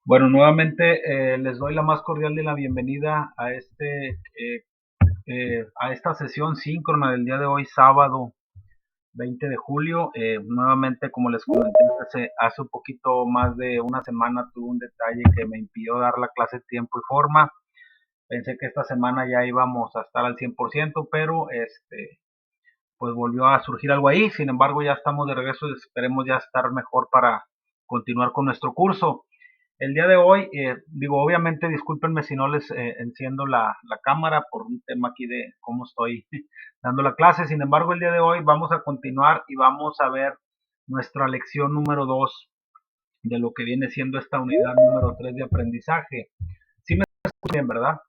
Bueno, nuevamente les doy la más cordial de la bienvenida a a esta sesión síncrona del día de hoy, sábado 20 de julio. Nuevamente, como les comenté, hace un poquito más de una semana tuve un detalle que me impidió dar la clase en tiempo y forma. Pensé que esta semana ya íbamos a estar al 100%, pero pues volvió a surgir algo ahí. Sin embargo, ya estamos de regreso y esperemos ya estar mejor para continuar con nuestro curso. El día de hoy, obviamente discúlpenme si no les enciendo la cámara por un tema aquí de cómo estoy dando la clase. Sin embargo, el día de hoy vamos a continuar y vamos a ver nuestra lección número 2 de lo que viene siendo esta unidad número 3 de aprendizaje. Sí me escuchan bien, ¿verdad?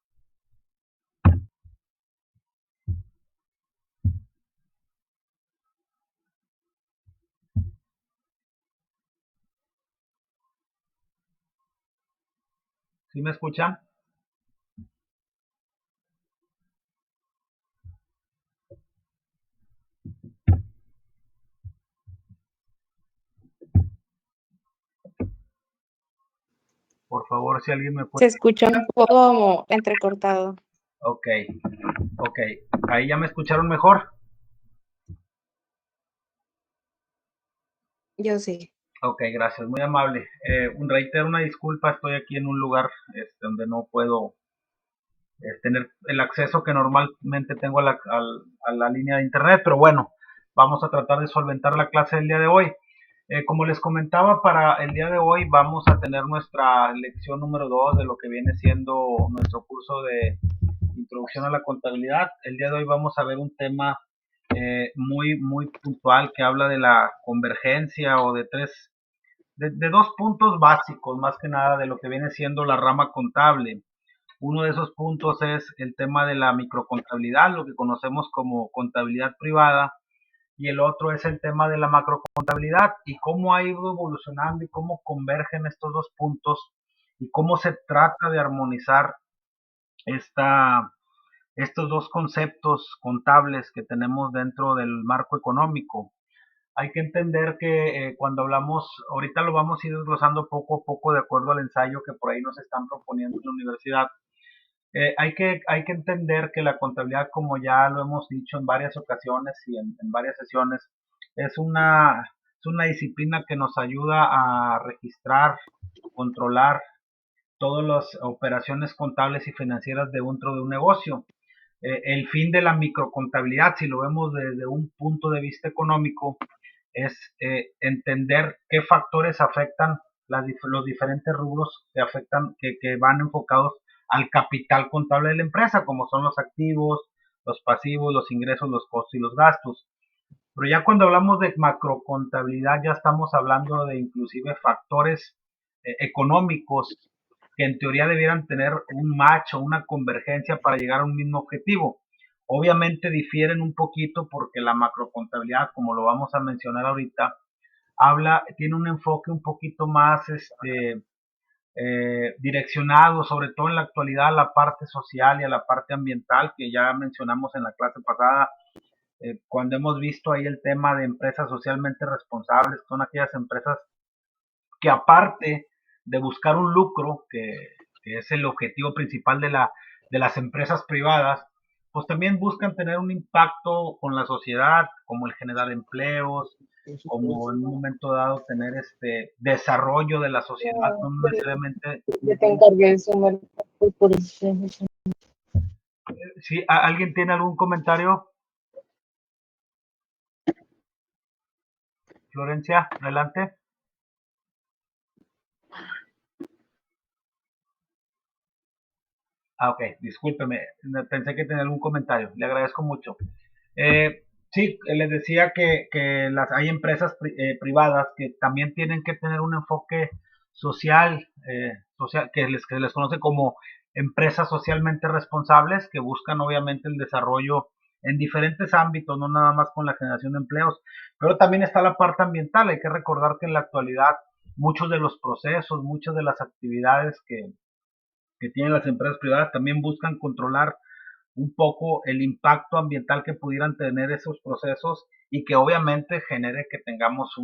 ¿Sí me escuchan? Por favor, si alguien me puede... Se escucha un poco como entrecortado. Ok, ok. Ahí ya me escucharon mejor. Yo sí. Ok, gracias, muy amable. Reitero una disculpa, estoy aquí en un lugar donde no puedo tener el acceso que normalmente tengo a a la línea de internet, pero bueno, vamos a tratar de solventar la clase del día de hoy. Como les comentaba, para el día de hoy vamos a tener nuestra lección número 2 de lo que viene siendo nuestro curso de introducción a la contabilidad. El día de hoy vamos a ver un tema muy puntual que habla de la convergencia o de dos puntos básicos, más que nada de lo que viene siendo la rama contable. Uno de esos puntos es el tema de la microcontabilidad, lo que conocemos como contabilidad privada, y el otro es el tema de la macrocontabilidad y cómo ha ido evolucionando y cómo convergen estos dos puntos y cómo se trata de armonizar esta, estos dos conceptos contables que tenemos dentro del marco económico. Hay que entender que cuando hablamos, ahorita lo vamos a ir desglosando poco a poco de acuerdo al ensayo que por ahí nos están proponiendo en la universidad. Hay que entender que la contabilidad, como ya lo hemos dicho en varias ocasiones y en varias sesiones, es una disciplina que nos ayuda a registrar, controlar todas las operaciones contables y financieras dentro de un negocio. El fin de la microcontabilidad, si lo vemos desde un punto de vista económico, es entender qué factores afectan los diferentes rubros que afectan, que van enfocados al capital contable de la empresa, como son los activos, los pasivos, los ingresos, los costos y los gastos. Pero ya cuando hablamos de macrocontabilidad ya estamos hablando de inclusive factores económicos que en teoría debieran tener un match o una convergencia para llegar a un mismo objetivo. Obviamente difieren un poquito porque la macrocontabilidad, como lo vamos a mencionar ahorita, tiene un enfoque un poquito más direccionado, sobre todo en la actualidad, a la parte social y a la parte ambiental, que ya mencionamos en la clase pasada, cuando hemos visto ahí el tema de empresas socialmente responsables, son aquellas empresas que aparte de buscar un lucro, que es el objetivo principal de las empresas privadas, pues también buscan tener un impacto con la sociedad, como el generar empleos, como en un momento dado tener este desarrollo de la sociedad, no necesariamente. Yo te encargué de sumar por eso. Si alguien tiene algún comentario, Florencia, adelante. Ah, ok, discúlpeme, pensé que tenía algún comentario, le agradezco mucho. Sí, les decía que hay empresas privadas que también tienen que tener un enfoque social, que les conoce como empresas socialmente responsables, que buscan obviamente el desarrollo en diferentes ámbitos, no nada más con la generación de empleos, pero también está la parte ambiental. Hay que recordar que en la actualidad muchos de los procesos, muchas de las actividades que tienen las empresas privadas también buscan controlar un poco el impacto ambiental que pudieran tener esos procesos y que obviamente genere que tengamos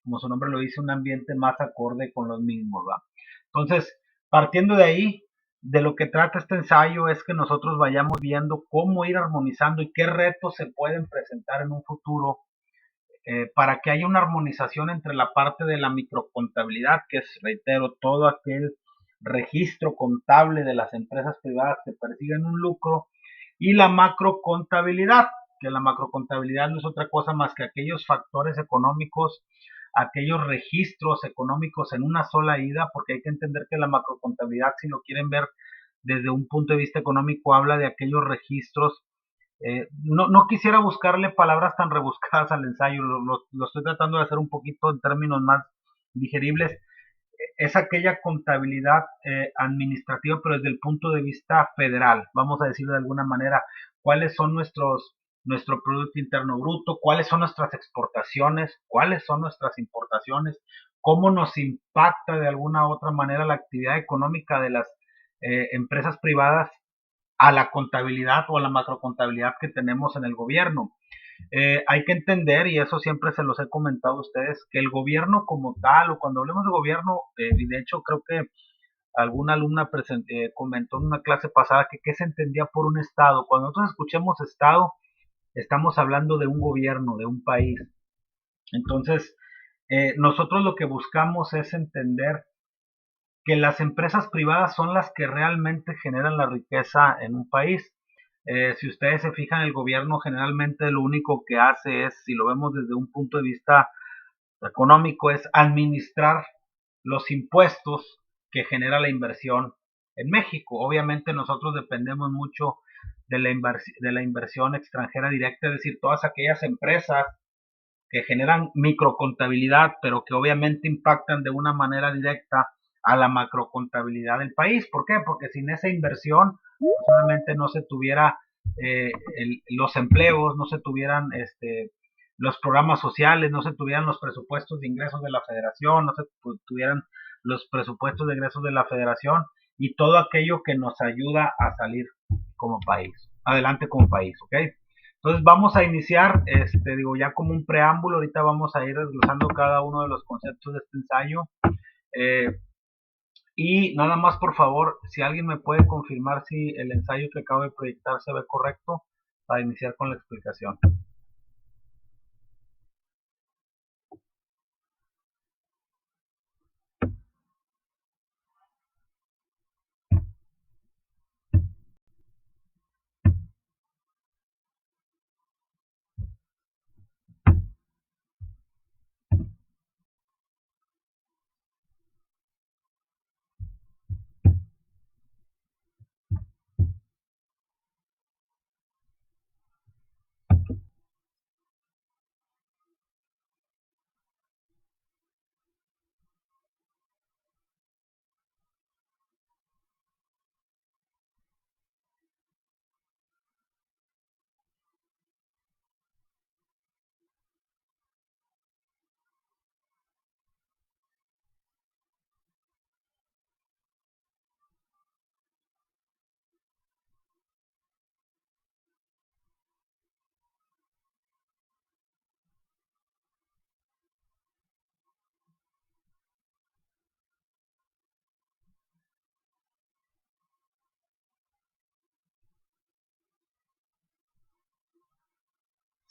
como su nombre lo dice, un ambiente más acorde con los mismos, ¿va? Entonces, partiendo de ahí, de lo que trata este ensayo es que nosotros vayamos viendo cómo ir armonizando y qué retos se pueden presentar en un futuro para que haya una armonización entre la parte de la microcontabilidad, que es, reitero, todo aquel registro contable de las empresas privadas que persiguen un lucro, y la macrocontabilidad, que la macrocontabilidad no es otra cosa más que aquellos factores económicos, aquellos registros económicos en una sola ida, porque hay que entender que la macrocontabilidad, si lo quieren ver desde un punto de vista económico, habla de aquellos registros. No quisiera buscarle palabras tan rebuscadas al ensayo, lo estoy tratando de hacer un poquito en términos más digeribles. Es aquella contabilidad administrativa, pero desde el punto de vista federal, vamos a decirlo de alguna manera, cuáles son nuestro Producto Interno Bruto, cuáles son nuestras exportaciones, cuáles son nuestras importaciones, cómo nos impacta de alguna u otra manera la actividad económica de las empresas privadas a la contabilidad o a la macrocontabilidad que tenemos en el gobierno. Hay que entender, y eso siempre se los he comentado a ustedes, que el gobierno como tal, o cuando hablemos de gobierno, y de hecho creo que alguna alumna comentó en una clase pasada que qué se entendía por un Estado. Cuando nosotros escuchemos Estado, estamos hablando de un gobierno, de un país. Entonces, nosotros lo que buscamos es entender que las empresas privadas son las que realmente generan la riqueza en un país. Si ustedes se fijan, el gobierno generalmente lo único que hace es, si lo vemos desde un punto de vista económico, es administrar los impuestos que genera la inversión en México. Obviamente nosotros dependemos mucho de la inversión extranjera directa, es decir, todas aquellas empresas que generan microcontabilidad, pero que obviamente impactan de una manera directa a la macrocontabilidad del país. ¿Por qué? Porque sin esa inversión, pues obviamente no se tuviera los empleos, no se tuvieran los programas sociales, no se tuvieran los presupuestos de ingresos de la federación, no se tuvieran los presupuestos de ingresos de la federación y todo aquello que nos ayuda a salir como país, adelante como país, ¿ok? Entonces vamos a iniciar, digo, ya como un preámbulo, ahorita vamos a ir desglosando cada uno de los conceptos de este ensayo. Eh, y nada más, por favor, si alguien me puede confirmar si el ensayo que acabo de proyectar se ve correcto para iniciar con la explicación.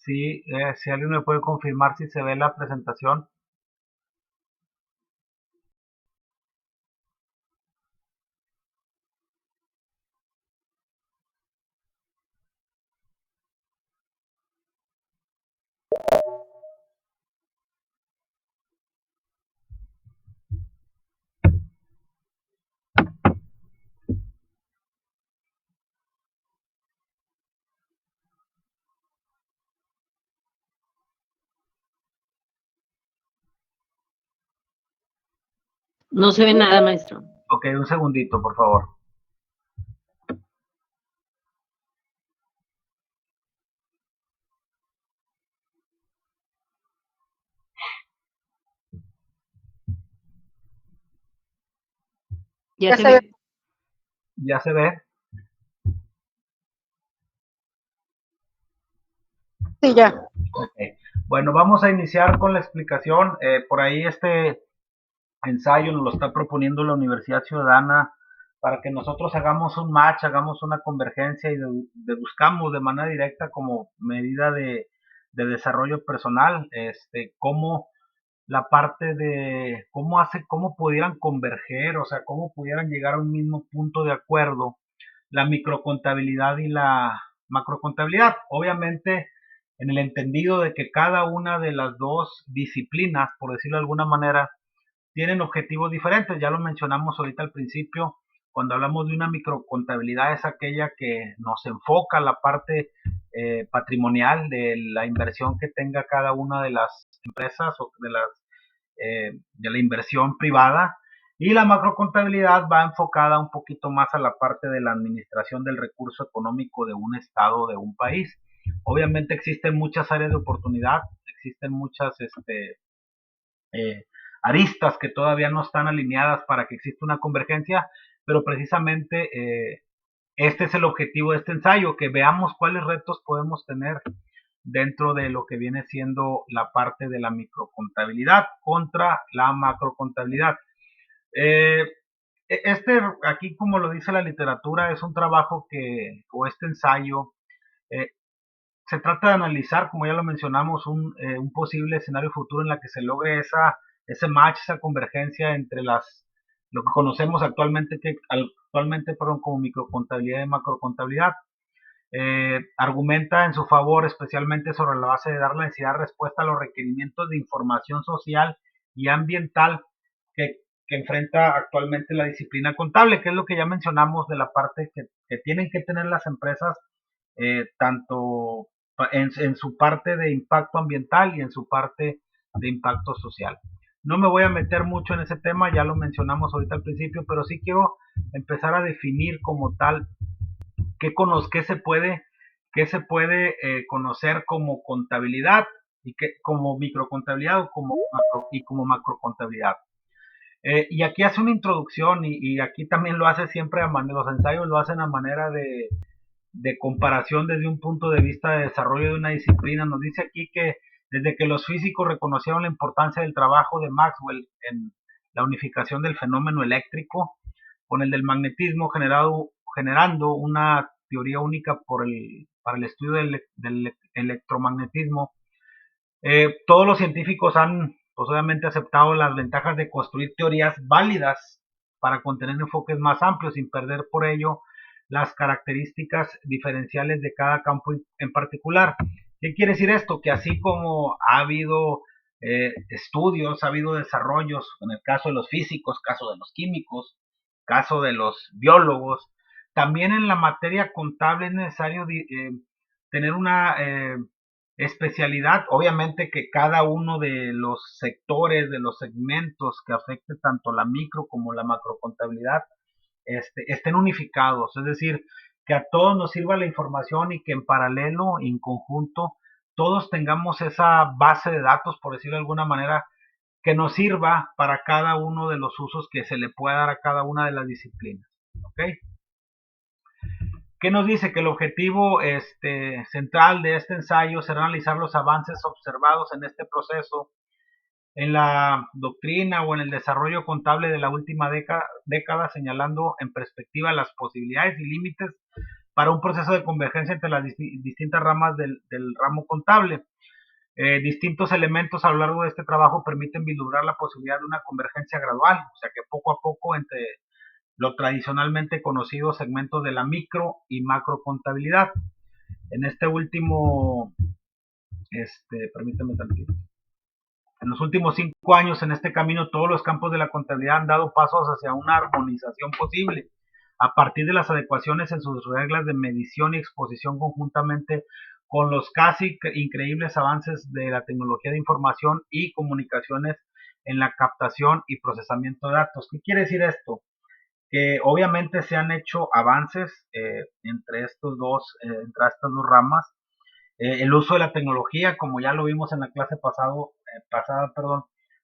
Sí, si alguien me puede confirmar si se ve la presentación. No se ve nada, maestro. Ok, un segundito, por favor. Ya se ve. ¿Ya se ve? Sí, ya. Ok. Bueno, vamos a iniciar con la explicación. Por ahí este ensayo nos lo está proponiendo la Universidad Ciudadana para que nosotros hagamos un match, hagamos una convergencia y deduzcamos de manera directa como medida de desarrollo personal, cómo la parte de cómo pudieran converger, o sea, cómo pudieran llegar a un mismo punto de acuerdo la microcontabilidad y la macrocontabilidad. Obviamente, en el entendido de que cada una de las dos disciplinas, por decirlo de alguna manera, tienen objetivos diferentes. Ya lo mencionamos ahorita al principio, cuando hablamos de una microcontabilidad es aquella que nos enfoca la parte patrimonial de la inversión que tenga cada una de las empresas o de la inversión privada, y la macrocontabilidad va enfocada un poquito más a la parte de la administración del recurso económico de un estado o de un país. Obviamente existen muchas áreas de oportunidad, existen muchas eh, aristas que todavía no están alineadas para que exista una convergencia, pero precisamente este es el objetivo de este ensayo, que veamos cuáles retos podemos tener dentro de lo que viene siendo la parte de la microcontabilidad contra la macrocontabilidad. Eh, aquí, como lo dice la literatura, es un trabajo o este ensayo, eh, se trata de analizar, como ya lo mencionamos, un posible escenario futuro en la que se logre ese match, esa convergencia entre lo que conocemos actualmente como microcontabilidad y macrocontabilidad. Argumenta en su favor, especialmente sobre la base de dar la necesidad de respuesta a los requerimientos de información social y ambiental que enfrenta actualmente la disciplina contable, que es lo que ya mencionamos de la parte que tienen que tener las empresas, tanto en su parte de impacto ambiental y en su parte de impacto social. No me voy a meter mucho en ese tema, ya lo mencionamos ahorita al principio, pero sí quiero empezar a definir como tal qué se puede conocer como contabilidad y como microcontabilidad o como macrocontabilidad. Y aquí hace una introducción y aquí también lo hace siempre los ensayos lo hacen a manera de comparación desde un punto de vista de desarrollo de una disciplina. Nos dice aquí que desde que los físicos reconocieron la importancia del trabajo de Maxwell en la unificación del fenómeno eléctrico con el del magnetismo, generando una teoría única para el estudio del electromagnetismo, todos los científicos han pues, obviamente aceptado las ventajas de construir teorías válidas para contener enfoques más amplios sin perder por ello las características diferenciales de cada campo en particular. ¿Qué quiere decir esto? Que así como ha habido estudios, ha habido desarrollos, en el caso de los físicos, caso de los químicos, caso de los biólogos, también en la materia contable es necesario tener una especialidad. Obviamente que cada uno de los sectores, de los segmentos que afecte tanto la micro como la macrocontabilidad, estén unificados, es decir, que a todos nos sirva la información y que en paralelo, en conjunto, todos tengamos esa base de datos, por decirlo de alguna manera, que nos sirva para cada uno de los usos que se le pueda dar a cada una de las disciplinas. ¿Ok? ¿Qué nos dice? Que el objetivo central de este ensayo será analizar los avances observados en este proceso en la doctrina o en el desarrollo contable de la última década, señalando en perspectiva las posibilidades y límites para un proceso de convergencia entre las distintas ramas del ramo contable. Distintos elementos a lo largo de este trabajo permiten vislumbrar la posibilidad de una convergencia gradual, o sea que poco a poco entre lo tradicionalmente conocidos segmentos de la micro y macro contabilidad. En este último, permítame tantito. En los últimos 5 años en este camino, todos los campos de la contabilidad han dado pasos hacia una armonización posible a partir de las adecuaciones en sus reglas de medición y exposición conjuntamente con los casi increíbles avances de la tecnología de información y comunicaciones en la captación y procesamiento de datos. ¿Qué quiere decir esto? Que obviamente se han hecho avances entre estas dos ramas. El uso de la tecnología, como ya lo vimos en la clase pasada,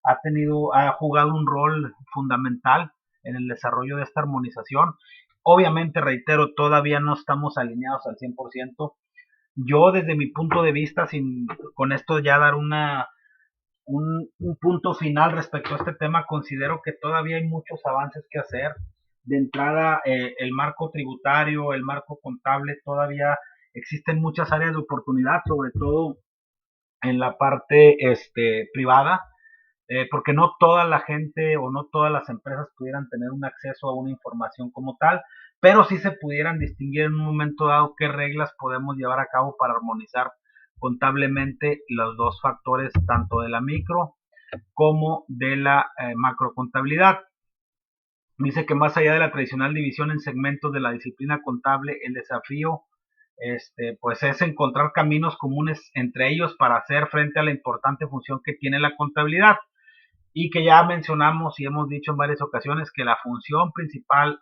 ha jugado un rol fundamental en el desarrollo de esta armonización. Obviamente, reitero, todavía no estamos alineados al 100%. yo desde mi punto de vista, con esto ya dar un punto final respecto a este tema, considero que todavía hay muchos avances que hacer. De entrada, el marco tributario, el marco contable, todavía existen muchas áreas de oportunidad, sobre todo en la parte privada, porque no toda la gente o no todas las empresas pudieran tener un acceso a una información como tal, pero sí se pudieran distinguir en un momento dado qué reglas podemos llevar a cabo para armonizar contablemente los dos factores, tanto de la micro como de la macrocontabilidad. Dice que más allá de la tradicional división en segmentos de la disciplina contable, el desafío pues es encontrar caminos comunes entre ellos para hacer frente a la importante función que tiene la contabilidad, y que ya mencionamos y hemos dicho en varias ocasiones que la función principal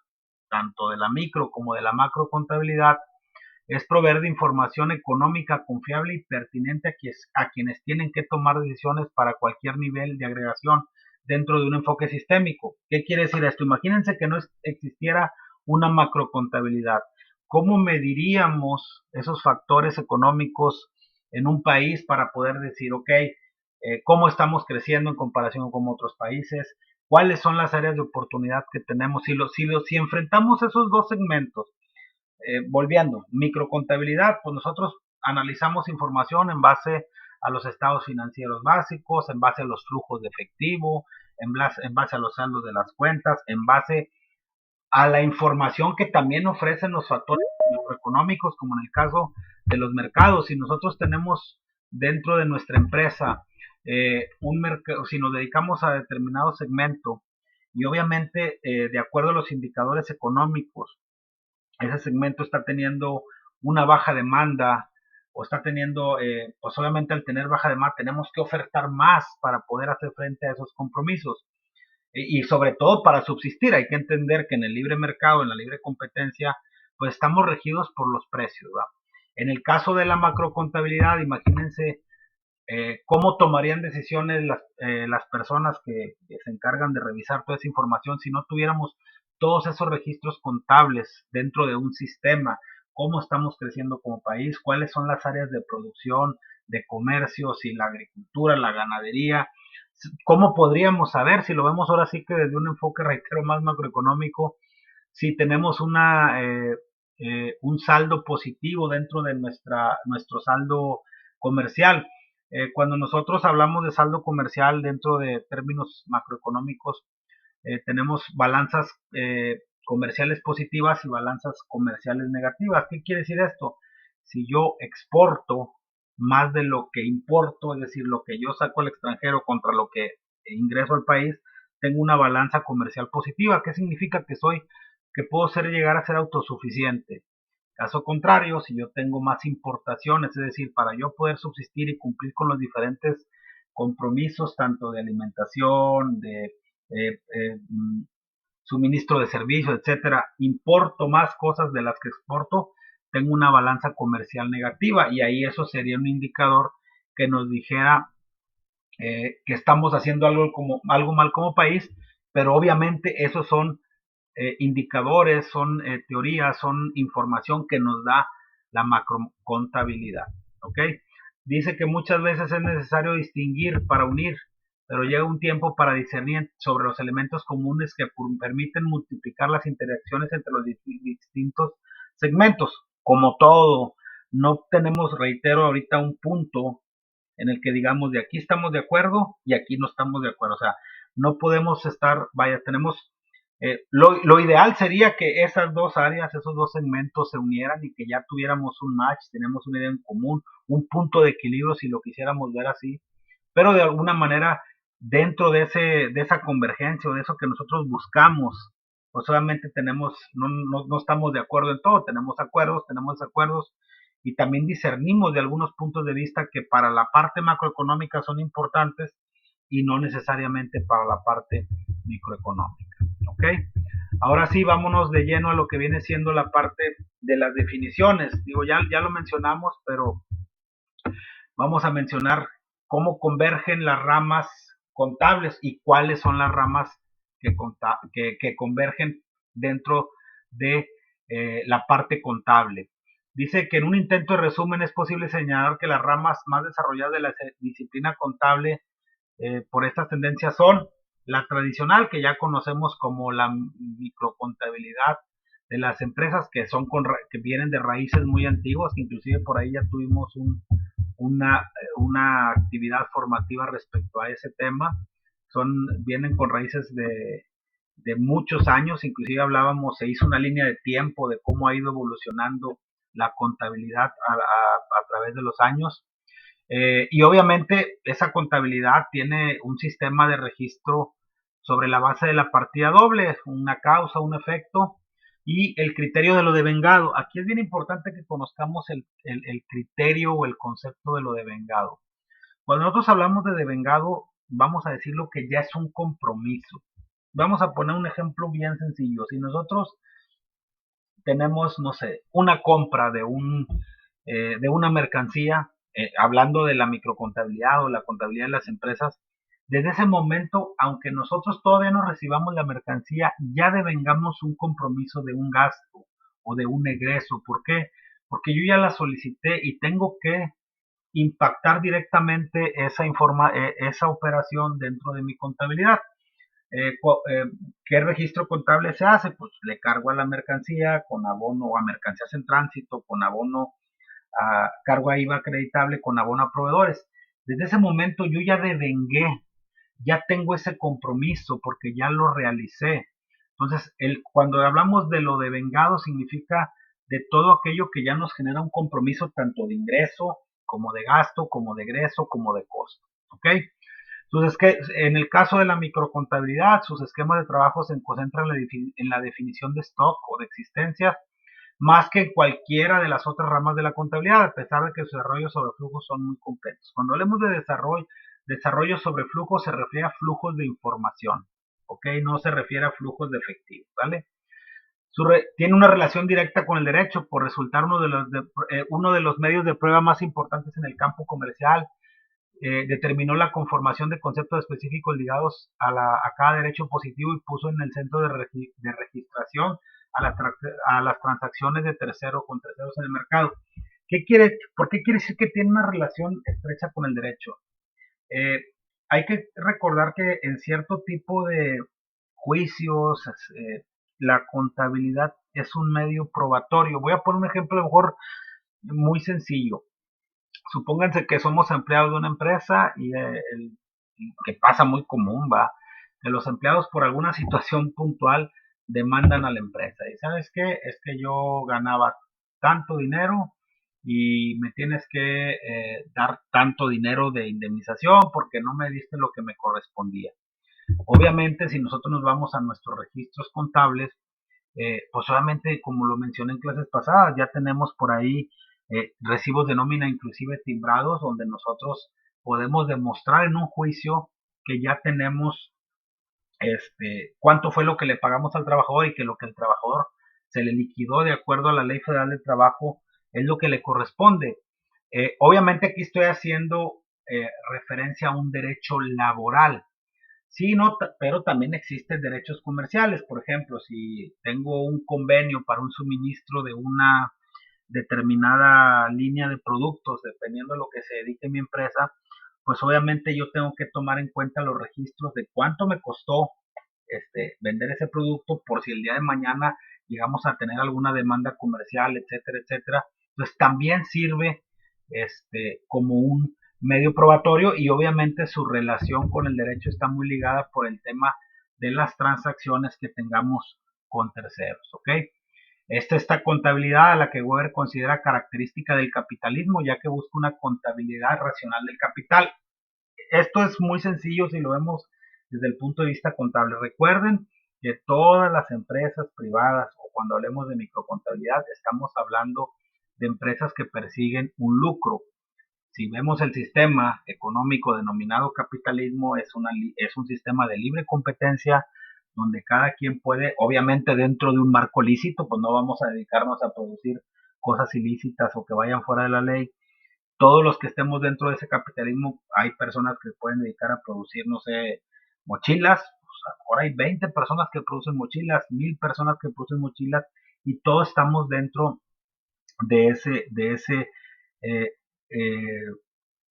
tanto de la micro como de la macro contabilidad es proveer de información económica confiable y pertinente a quienes tienen que tomar decisiones para cualquier nivel de agregación dentro de un enfoque sistémico. ¿Qué quiere decir esto? Imagínense que no existiera una macrocontabilidad. ¿Cómo mediríamos esos factores económicos en un país para poder decir, ok, cómo estamos creciendo en comparación con otros países? ¿Cuáles son las áreas de oportunidad que tenemos? Si enfrentamos esos dos segmentos, volviendo, microcontabilidad, pues nosotros analizamos información en base a los estados financieros básicos, en base a los flujos de efectivo, en base a los saldos de las cuentas, en base a la información que también ofrecen los factores macroeconómicos, como en el caso de los mercados. Si nosotros tenemos dentro de nuestra empresa un mercado, si nos dedicamos a determinado segmento y obviamente de acuerdo a los indicadores económicos, ese segmento está teniendo una baja demanda o está teniendo, pues obviamente al tener baja demanda tenemos que ofertar más para poder hacer frente a esos compromisos y sobre todo para subsistir. Hay que entender que en el libre mercado, en la libre competencia, pues estamos regidos por los precios, ¿va? En el caso de la macrocontabilidad, imagínense cómo tomarían decisiones las personas que se encargan de revisar toda esa información si no tuviéramos todos esos registros contables dentro de un sistema. Cómo estamos creciendo como país, cuáles son las áreas de producción, de comercio, si la agricultura, la ganadería. ¿Cómo podríamos saber, si lo vemos ahora sí que desde un enfoque, reitero, más macroeconómico, si tenemos un saldo positivo dentro de nuestro saldo comercial? Cuando nosotros hablamos de saldo comercial dentro de términos macroeconómicos, tenemos balanzas comerciales positivas y balanzas comerciales negativas. ¿Qué quiere decir esto? Si yo exporto más de lo que importo, es decir, lo que yo saco al extranjero contra lo que ingreso al país, tengo una balanza comercial positiva. ¿Qué significa? Que puedo llegar a ser autosuficiente. Caso contrario, si yo tengo más importaciones, es decir, para yo poder subsistir y cumplir con los diferentes compromisos, tanto de alimentación, de suministro de servicios, etcétera, importo más cosas de las que exporto, tengo una balanza comercial negativa, y ahí eso sería un indicador que nos dijera que estamos haciendo algo mal como país, pero obviamente esos son indicadores, son teorías, son información que nos da la macrocontabilidad, ¿ok? Dice que muchas veces es necesario distinguir para unir, pero llega un tiempo para discernir sobre los elementos comunes que permiten multiplicar las interacciones entre los distintos segmentos. Como todo, no tenemos, reitero, ahorita un punto en el que digamos de aquí estamos de acuerdo y aquí no estamos de acuerdo. O sea, no podemos estar, vaya, tenemos, lo ideal sería que esas dos áreas, esos dos segmentos se unieran y que ya tuviéramos un match, tenemos una idea en común, un punto de equilibrio si lo quisiéramos ver así, pero de alguna manera dentro de esa convergencia o de eso que nosotros buscamos, pues obviamente no estamos de acuerdo en todo, tenemos desacuerdos, y también discernimos de algunos puntos de vista que para la parte macroeconómica son importantes y no necesariamente para la parte microeconómica. ¿Ok? Ahora sí, vámonos de lleno a lo que viene siendo la parte de las definiciones. Digo, ya lo mencionamos, pero vamos a mencionar cómo convergen las ramas contables y cuáles son las ramas que convergen dentro de la parte contable. Dice que en un intento de resumen es posible señalar que las ramas más desarrolladas de la disciplina contable por estas tendencias son la tradicional, que ya conocemos como la microcontabilidad de las empresas, que son que vienen de raíces muy antiguas, que inclusive por ahí ya tuvimos una actividad formativa respecto a ese tema. Vienen con raíces de muchos años, inclusive se hizo una línea de tiempo de cómo ha ido evolucionando la contabilidad a través de los años. Y obviamente esa contabilidad tiene un sistema de registro sobre la base de la partida doble, una causa, un efecto, y el criterio de lo devengado. Aquí es bien importante que conozcamos el criterio o el concepto de lo devengado. Cuando nosotros hablamos de devengado, vamos a decir lo que ya es un compromiso. Vamos a poner un ejemplo bien sencillo. Si nosotros tenemos, no sé, una compra de una mercancía, hablando de la microcontabilidad o la contabilidad de las empresas, desde ese momento, aunque nosotros todavía no recibamos la mercancía, ya devengamos un compromiso de un gasto o de un egreso. ¿Por qué? Porque yo ya la solicité y tengo que impactar directamente esa operación dentro de mi contabilidad. ¿Qué registro contable se hace? Pues le cargo a la mercancía con abono o a mercancías en tránsito, con abono a cargo a IVA acreditable, con abono a proveedores. Desde ese momento yo ya devengué, ya tengo ese compromiso porque ya lo realicé. Entonces, cuando hablamos de lo devengado significa de todo aquello que ya nos genera un compromiso tanto de ingreso, como de gasto, como de egreso, como de costo. ¿Ok? En el caso de la microcontabilidad, sus esquemas de trabajo se concentran en la definición de stock o de existencia, más que en cualquiera de las otras ramas de la contabilidad, a pesar de que sus desarrollos sobre flujos son muy completos. Cuando hablemos de desarrollo sobre flujos, se refiere a flujos de información, ¿ok? No se refiere a flujos de efectivo, ¿vale? Tiene una relación directa con el derecho por resultar uno de los medios de prueba más importantes en el campo comercial. Determinó la conformación de conceptos específicos ligados a cada derecho positivo y puso en el centro de registración a las transacciones de terceros con terceros en el mercado. ¿Por qué quiere decir que tiene una relación estrecha con el derecho? Eh, Hay que recordar que en cierto tipo de juicios, la contabilidad es un medio probatorio. Voy a poner un ejemplo a lo mejor muy sencillo. Supónganse que somos empleados de una empresa y que pasa muy común, va, que los empleados por alguna situación puntual demandan a la empresa. ¿Y sabes qué? Es que yo ganaba tanto dinero y me tienes que dar tanto dinero de indemnización porque no me diste lo que me correspondía. Obviamente, si nosotros nos vamos a nuestros registros contables, pues obviamente, como lo mencioné en clases pasadas, ya tenemos por ahí recibos de nómina inclusive timbrados, donde nosotros podemos demostrar en un juicio que ya tenemos cuánto fue lo que le pagamos al trabajador y que lo que el trabajador se le liquidó de acuerdo a la Ley Federal del Trabajo es lo que le corresponde. Obviamente aquí estoy haciendo referencia a un derecho laboral. Sí, no, pero también existen derechos comerciales. Por ejemplo, si tengo un convenio para un suministro de una determinada línea de productos, dependiendo de lo que se dedique mi empresa, pues obviamente yo tengo que tomar en cuenta los registros de cuánto me costó vender ese producto por si el día de mañana llegamos a tener alguna demanda comercial, etcétera, etcétera. Entonces también sirve como un medio probatorio y obviamente su relación con el derecho está muy ligada por el tema de las transacciones que tengamos con terceros, ¿ok? Esta contabilidad a la que Weber considera característica del capitalismo, ya que busca una contabilidad racional del capital. Esto es muy sencillo si lo vemos desde el punto de vista contable. Recuerden que todas las empresas privadas o cuando hablemos de microcontabilidad estamos hablando de empresas que persiguen un lucro. Si vemos el sistema económico denominado capitalismo, es un sistema de libre competencia donde cada quien puede, obviamente dentro de un marco lícito, pues no vamos a dedicarnos a producir cosas ilícitas o que vayan fuera de la ley. Todos los que estemos dentro de ese capitalismo, hay personas que pueden dedicar a producir, no sé, mochilas. Pues ahora hay 20 personas que producen mochilas, 1000 personas que producen mochilas y todos estamos dentro de ese, de ese, eh, eh,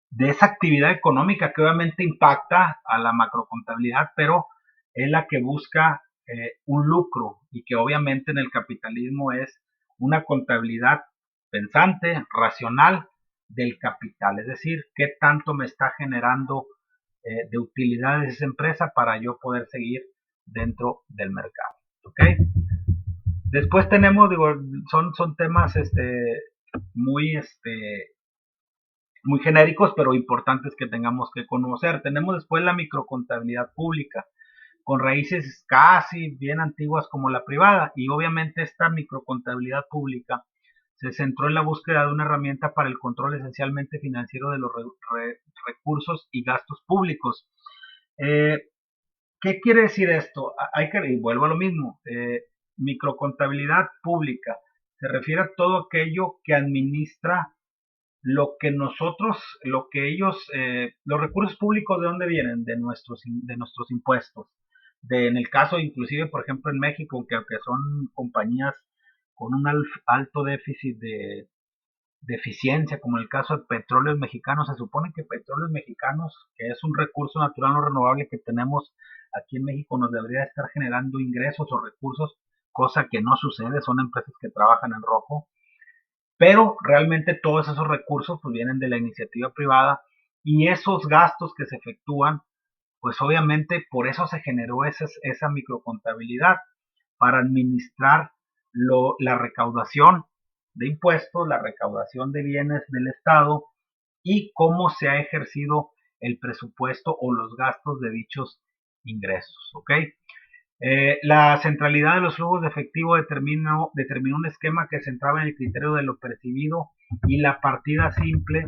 de esa actividad económica que obviamente impacta a la macrocontabilidad, pero es la que busca un lucro y que obviamente en el capitalismo es una contabilidad pensante, racional del capital, es decir, qué tanto me está generando de utilidades esa empresa para yo poder seguir dentro del mercado. ¿Ok? Después tenemos, digo, son temas muy, muy genéricos, pero importantes que tengamos que conocer. Tenemos después la microcontabilidad pública, con raíces casi bien antiguas como la privada, y obviamente esta microcontabilidad pública se centró en la búsqueda de una herramienta para el control esencialmente financiero de los recursos y gastos públicos. Eh, ¿Qué quiere decir esto? Hay que, y vuelvo a lo mismo, microcontabilidad pública se refiere a todo aquello que administra lo que nosotros, lo que ellos, los recursos públicos, ¿de dónde vienen? De nuestros impuestos. En el caso, inclusive, por ejemplo, en México, que aunque son compañías con un alto déficit de eficiencia, como en el caso de Petróleos Mexicanos, se supone que Petróleos Mexicanos, que es un recurso natural no renovable que tenemos aquí en México, nos debería estar generando ingresos o recursos, cosa que no sucede, son empresas que trabajan en rojo, pero realmente todos esos recursos pues vienen de la iniciativa privada y esos gastos que se efectúan, pues obviamente por eso se generó esa microcontabilidad para administrar la recaudación de impuestos, la recaudación de bienes del Estado y cómo se ha ejercido el presupuesto o los gastos de dichos ingresos, ¿ok? La centralidad de los flujos de efectivo determinó un esquema que se centraba en el criterio de lo percibido y la partida simple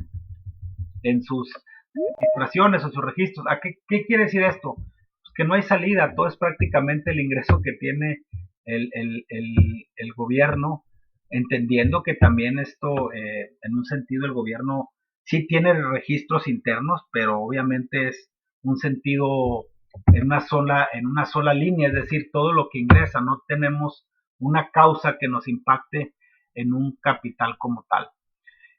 en sus registraciones o sus registros. ¿Qué quiere decir esto? Pues que no hay salida, todo es prácticamente el ingreso que tiene el gobierno, entendiendo que también esto, en un sentido, el gobierno sí tiene registros internos, pero obviamente es un sentido en una sola línea, es decir, todo lo que ingresa, no tenemos una causa que nos impacte en un capital como tal.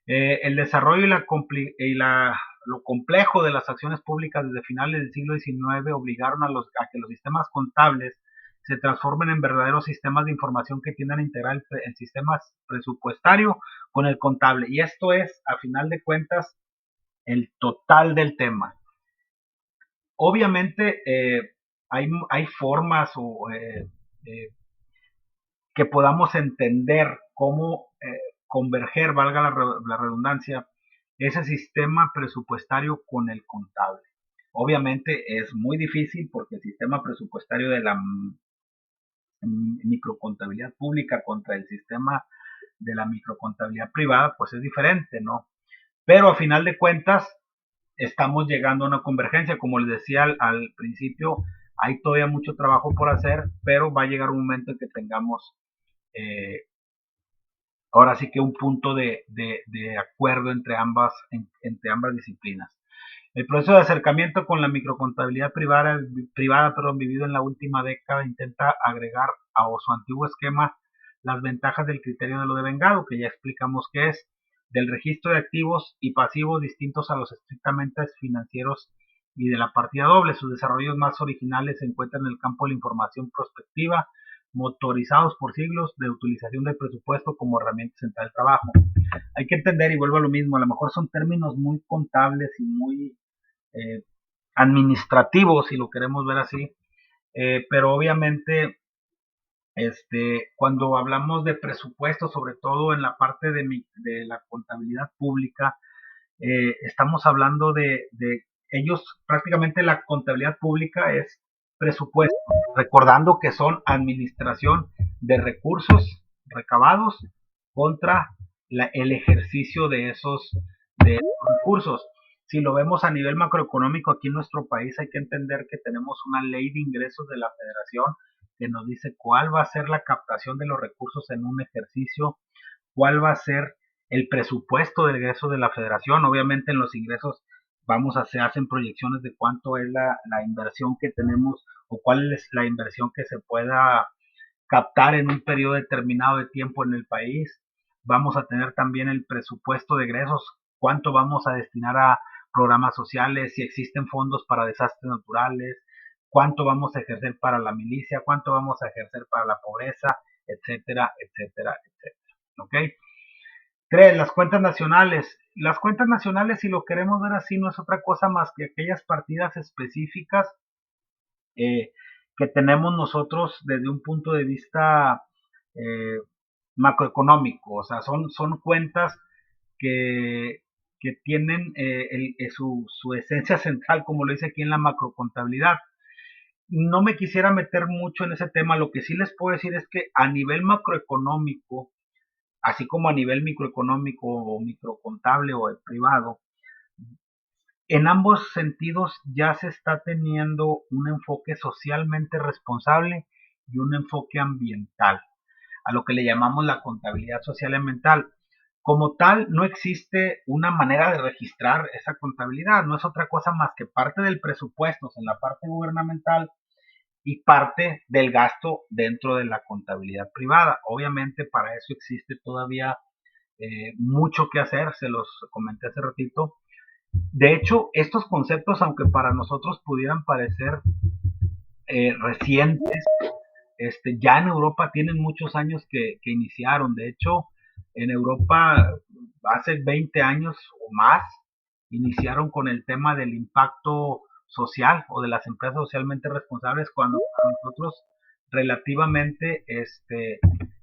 El desarrollo lo complejo de las acciones públicas desde finales del siglo XIX obligaron a que los sistemas contables se transformen en verdaderos sistemas de información que tiendan a integrar el sistema presupuestario con el contable. Y esto es, a final de cuentas, el total del tema. Obviamente, hay formas que podamos entender cómo converger, valga la redundancia, ese sistema presupuestario con el contable. Obviamente es muy difícil porque el sistema presupuestario de la microcontabilidad pública contra el sistema de la microcontabilidad privada, pues es diferente, ¿no? Pero a final de cuentas, estamos llegando a una convergencia. Como les decía al principio, hay todavía mucho trabajo por hacer, pero va a llegar un momento en que tengamos eh, ahora sí que un punto de acuerdo entre entre ambas disciplinas. El proceso de acercamiento con la microcontabilidad privada vivido en la última década intenta agregar a su antiguo esquema las ventajas del criterio de lo devengado, que ya explicamos qué es, del registro de activos y pasivos distintos a los estrictamente financieros y de la partida doble. Sus desarrollos más originales se encuentran en el campo de la información prospectiva, motorizados por siglos de utilización del presupuesto como herramienta central del trabajo. Hay que entender, y vuelvo a lo mismo, a lo mejor son términos muy contables y muy administrativos, si lo queremos ver así, pero obviamente cuando hablamos de presupuesto, sobre todo en la parte de la contabilidad pública, estamos hablando de ellos, prácticamente la contabilidad pública es presupuesto, recordando que son administración de recursos recabados contra el ejercicio de esos recursos. Si lo vemos a nivel macroeconómico aquí en nuestro país, hay que entender que tenemos una ley de ingresos de la federación que nos dice cuál va a ser la captación de los recursos en un ejercicio, cuál va a ser el presupuesto de ingresos de la federación. Obviamente en los ingresos se hacen proyecciones de cuánto es la inversión que tenemos o cuál es la inversión que se pueda captar en un periodo determinado de tiempo en el país. vamos a tener también el presupuesto de egresos, cuánto vamos a destinar a programas sociales, si existen fondos para desastres naturales, cuánto vamos a ejercer para la milicia, cuánto vamos a ejercer para la pobreza, etcétera, etcétera, etcétera. ¿Ok? 3. Las cuentas nacionales. Las cuentas nacionales, si lo queremos ver así, no es otra cosa más que aquellas partidas específicas que tenemos nosotros desde un punto de vista macroeconómico. O sea, son cuentas que, que tienen su esencia central, como lo dice aquí en la macrocontabilidad. No me quisiera meter mucho en ese tema. Lo que sí les puedo decir es que a nivel macroeconómico, así como a nivel microeconómico o microcontable o privado, en ambos sentidos ya se está teniendo un enfoque socialmente responsable y un enfoque ambiental, a lo que le llamamos la contabilidad social y ambiental. Como tal, no existe una manera de registrar esa contabilidad, no es otra cosa más que parte del presupuesto en la parte gubernamental y parte del gasto dentro de la contabilidad privada. Obviamente para eso existe todavía mucho que hacer, se los comenté hace ratito. De hecho, estos conceptos, aunque para nosotros pudieran parecer recientes, ya en Europa tienen muchos años que iniciaron. De hecho, en Europa hace 20 años o más iniciaron con el tema del impacto social o de las empresas socialmente responsables, cuando para nosotros relativamente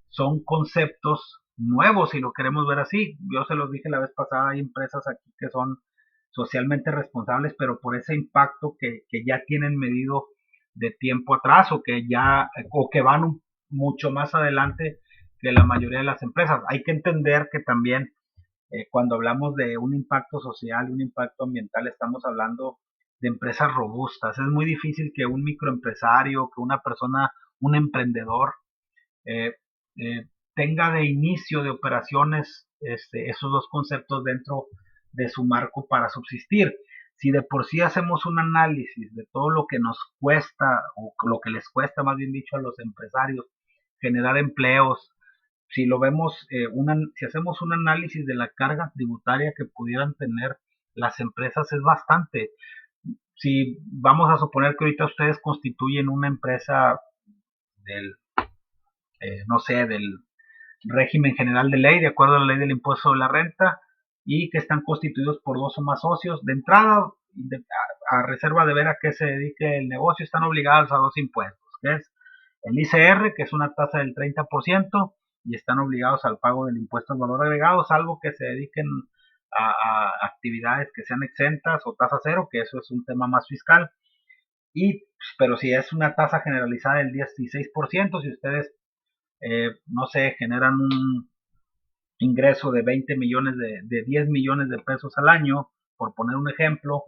son conceptos nuevos, si lo queremos ver así. Yo se los dije la vez pasada, hay empresas aquí que son socialmente responsables, pero por ese impacto que ya tienen medido de tiempo atrás o que van mucho más adelante que la mayoría de las empresas. Hay que entender que también cuando hablamos de un impacto social, un impacto ambiental, estamos hablando de empresas robustas. Es muy difícil que un microempresario, que una persona, un emprendedor, eh, tenga de inicio de operaciones esos dos conceptos dentro de su marco para subsistir. Si de por sí hacemos un análisis de todo lo que nos cuesta, o lo que les cuesta, más bien dicho, a los empresarios generar empleos, si lo vemos, si hacemos un análisis de la carga tributaria que pudieran tener las empresas, es bastante. Si vamos a suponer que ahorita ustedes constituyen una empresa del, no sé, del régimen general de ley, de acuerdo a la ley del impuesto de la renta, y que están constituidos por dos o más socios. De entrada, a reserva de ver a qué se dedique el negocio, están obligados a dos impuestos, que es el ICR, que es una tasa del 30%, y están obligados al pago del impuesto al valor agregado, salvo que se dediquen a actividades que sean exentas o tasa cero, que eso es un tema más fiscal. Pero si es una tasa generalizada del 16%, si ustedes no sé, generan un ingreso de 20 millones, de 10 millones de pesos al año, por poner un ejemplo,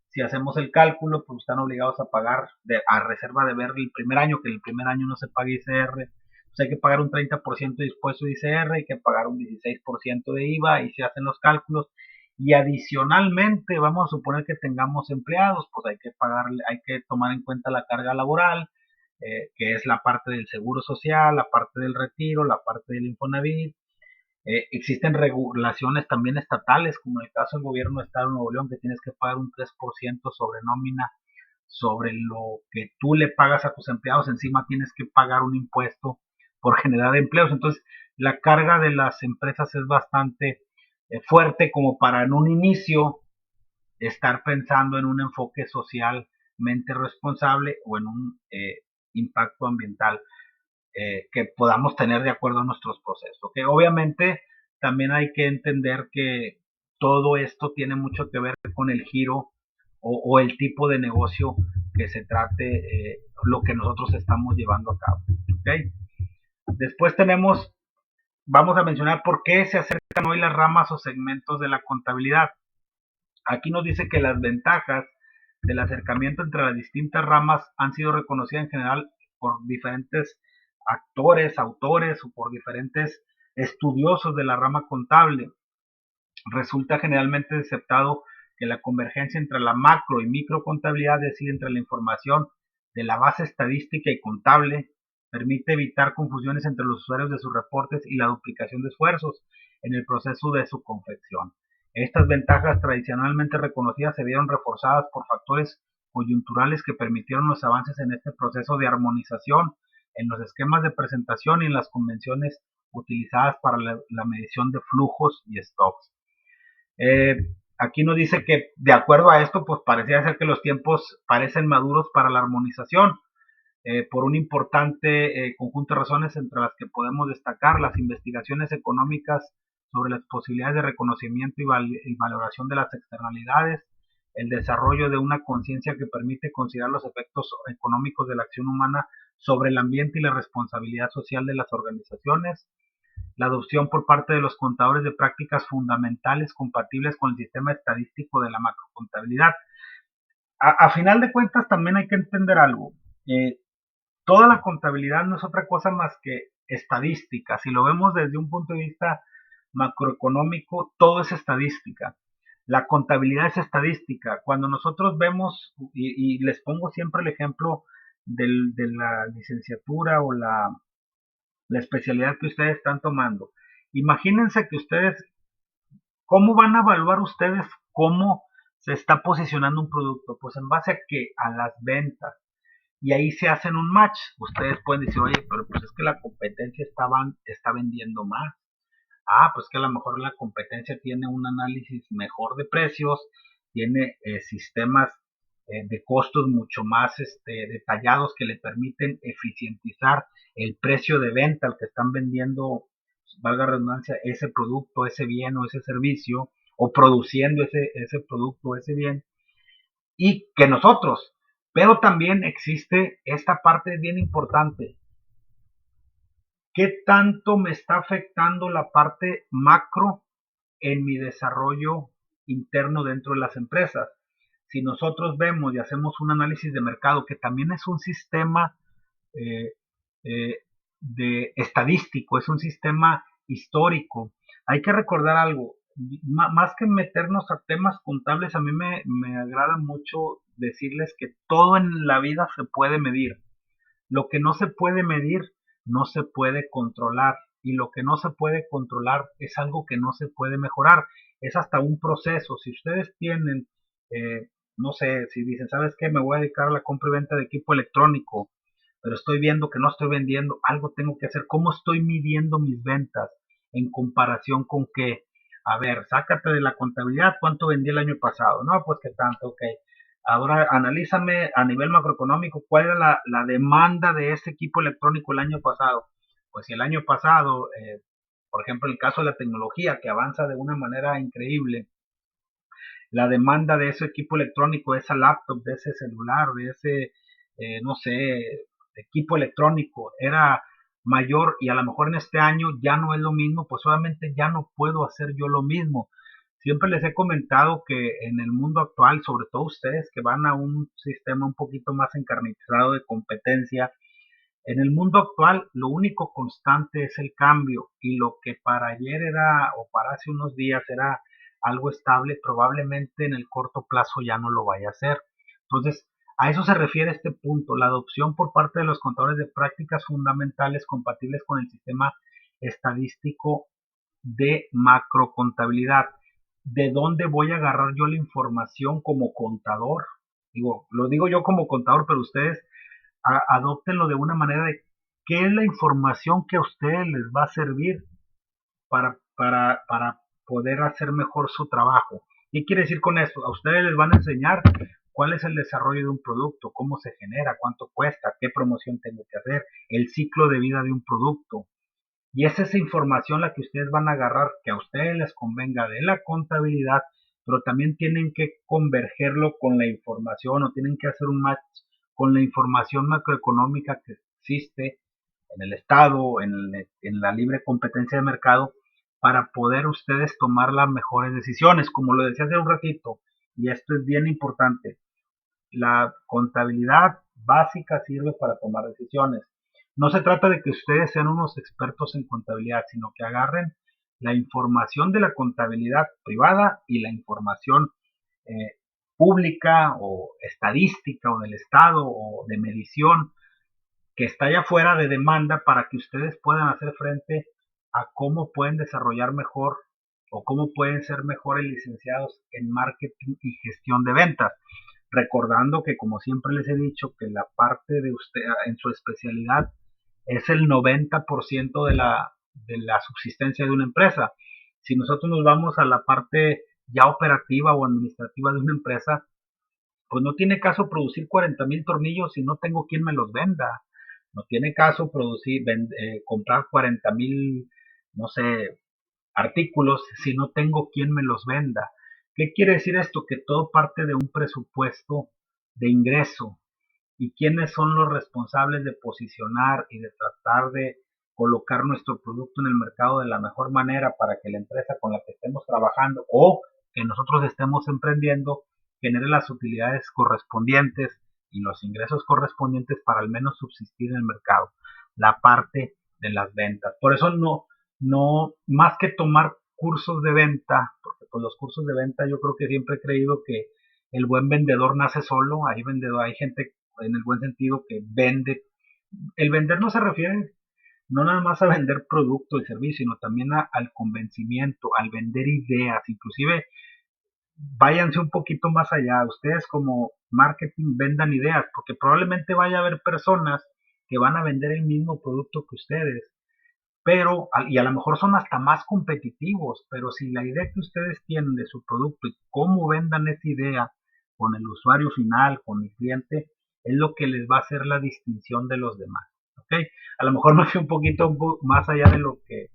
si hacemos el cálculo, pues están obligados a pagar a reserva de ver el primer año, que el primer año no se paga ICR, pues hay que pagar un 30% de impuesto de ICR, hay que pagar un 16% de IVA, y se hacen los cálculos, y adicionalmente vamos a suponer que tengamos empleados, pues hay que tomar en cuenta la carga laboral, que es la parte del seguro social, la parte del retiro, la parte del Infonavit. Existen regulaciones también estatales, como en el caso del gobierno del Estado de Nuevo León, que tienes que pagar un 3% sobre nómina, sobre lo que tú le pagas a tus empleados. Encima tienes que pagar un impuesto por generar empleos. Entonces, la carga de las empresas es bastante fuerte como para en un inicio estar pensando en un enfoque socialmente responsable o en un impacto ambiental que podamos tener de acuerdo a nuestros procesos. ¿Okay? Obviamente también hay que entender que todo esto tiene mucho que ver con el giro o el tipo de negocio que se trate, lo que nosotros estamos llevando a cabo. ¿Okay? Después vamos a mencionar por qué se acercan hoy las ramas o segmentos de la contabilidad. Aquí nos dice que las ventajas del acercamiento entre las distintas ramas han sido reconocidas en general por diferentes actores, autores o por diferentes estudiosos de la rama contable. Resulta generalmente aceptado que la convergencia entre la macro y micro contabilidad, es decir, entre la información de la base estadística y contable, permite evitar confusiones entre los usuarios de sus reportes y la duplicación de esfuerzos. en el proceso de su confección. Estas ventajas tradicionalmente reconocidas se vieron reforzadas por factores coyunturales que permitieron los avances en este proceso de armonización en los esquemas de presentación y en las convenciones utilizadas para la medición de flujos y stocks. Aquí nos dice que de acuerdo a esto, pues parecía ser que los tiempos parecen maduros para la armonización, por un importante conjunto de razones entre las que podemos destacar las investigaciones económicas sobre las posibilidades de reconocimiento y valoración de las externalidades, el desarrollo de una conciencia que permite considerar los efectos económicos de la acción humana sobre el ambiente y la responsabilidad social de las organizaciones, la adopción por parte de los contadores de prácticas fundamentales compatibles con el sistema estadístico de la macrocontabilidad. A final de cuentas también hay que entender algo. Toda la contabilidad no es otra cosa más que estadística. Si lo vemos desde un punto de vista macroeconómico, todo es estadística. La contabilidad es estadística. Cuando nosotros vemos, y les pongo siempre el ejemplo de la licenciatura o la especialidad que ustedes están tomando. Imagínense que ustedes, ¿cómo van a evaluar ustedes cómo se está posicionando un producto? Pues en base a qué, a las ventas. Y ahí se hacen un match. Ustedes pueden decir, oye, pero pues es que la competencia está vendiendo más. Ah, pues que a lo mejor la competencia tiene un análisis mejor de precios, tiene sistemas de costos mucho más detallados que le permiten eficientizar el precio de venta al que están vendiendo, valga la redundancia, ese producto, ese bien o ese servicio, o produciendo ese producto o ese bien, y que nosotros. Pero también existe esta parte bien importante. ¿Qué tanto me está afectando la parte macro en mi desarrollo interno dentro de las empresas? Si nosotros vemos y hacemos un análisis de mercado, que también es un sistema eh, de estadístico, es un sistema histórico, hay que recordar algo. Más que meternos a temas contables, a mí me agrada mucho decirles que todo en la vida se puede medir. Lo que no se puede medir no se puede controlar, y lo que no se puede controlar es algo que no se puede mejorar. Es hasta un proceso. Si ustedes tienen, no sé, si dicen, ¿sabes qué? Me voy a dedicar a la compra y venta de equipo electrónico, pero estoy viendo que no estoy vendiendo, algo tengo que hacer. ¿Cómo estoy midiendo mis ventas en comparación con qué? A ver, sácate de la contabilidad, ¿cuánto vendí el año pasado? No, pues qué tanto, ok. Ahora analízame a nivel macroeconómico cuál era la demanda de ese equipo electrónico el año pasado. Pues si el año pasado, por ejemplo, en el caso de la tecnología que avanza de una manera increíble, la demanda de ese equipo electrónico, de esa laptop, de ese celular, de ese, no sé, equipo electrónico era mayor, y a lo mejor en este año ya no es lo mismo, pues obviamente ya no puedo hacer yo lo mismo. Siempre les he comentado que en el mundo actual, sobre todo ustedes que van a un sistema un poquito más encarnizado de competencia, en el mundo actual lo único constante es el cambio, y lo que para ayer era, o para hace unos días era algo estable, probablemente en el corto plazo ya no lo vaya a ser. Entonces, a eso se refiere este punto, la adopción por parte de los contadores de prácticas fundamentales compatibles con el sistema estadístico de macrocontabilidad. ¿De dónde voy a agarrar yo la información como contador? Lo digo yo como contador, pero ustedes adóptenlo de una manera de qué es la información que a ustedes les va a servir para poder hacer mejor su trabajo. ¿Qué quiere decir con esto? A ustedes les van a enseñar cuál es el desarrollo de un producto, cómo se genera, cuánto cuesta, qué promoción tengo que hacer, el ciclo de vida de un producto. Y es esa información la que ustedes van a agarrar, que a ustedes les convenga de la contabilidad, pero también tienen que convergerlo con la información, o tienen que hacer un match con la información macroeconómica que existe en el Estado, en la libre competencia de mercado, para poder ustedes tomar las mejores decisiones. Como lo decía hace un ratito, y esto es bien importante, la contabilidad básica sirve para tomar decisiones. No se trata de que ustedes sean unos expertos en contabilidad, sino que agarren la información de la contabilidad privada y la información pública o estadística o del Estado o de medición que está allá afuera de demanda, para que ustedes puedan hacer frente a cómo pueden desarrollar mejor o cómo pueden ser mejores licenciados en marketing y gestión de ventas. Recordando que, como siempre les he dicho, que la parte de usted en su especialidad es el 90% de la subsistencia de una empresa. Si nosotros nos vamos a la parte ya operativa o administrativa de una empresa, pues no tiene caso producir 40,000 tornillos si no tengo quien me los venda. No tiene caso comprar 40,000, no sé, artículos si no tengo quien me los venda. ¿Qué quiere decir esto? Que todo parte de un presupuesto de ingreso. ¿Y quiénes son los responsables de posicionar y de tratar de colocar nuestro producto en el mercado de la mejor manera para que la empresa con la que estemos trabajando o que nosotros estemos emprendiendo genere las utilidades correspondientes y los ingresos correspondientes para al menos subsistir en el mercado? La parte de las ventas. Por eso no, más que tomar cursos de venta, porque pues los cursos de venta yo creo que siempre he creído que el buen vendedor nace solo. Hay gente en el buen sentido que vende. El vender no se refiere no nada más a vender producto y servicio, sino también al convencimiento, al vender ideas. Inclusive váyanse un poquito más allá. Ustedes como marketing vendan ideas, porque probablemente vaya a haber personas que van a vender el mismo producto que ustedes, pero, y a lo mejor son hasta más competitivos, pero si la idea que ustedes tienen de su producto y cómo vendan esa idea con el usuario final, con el cliente, es lo que les va a hacer la distinción de los demás. ¿Ok? A lo mejor me fui un poquito más allá de lo que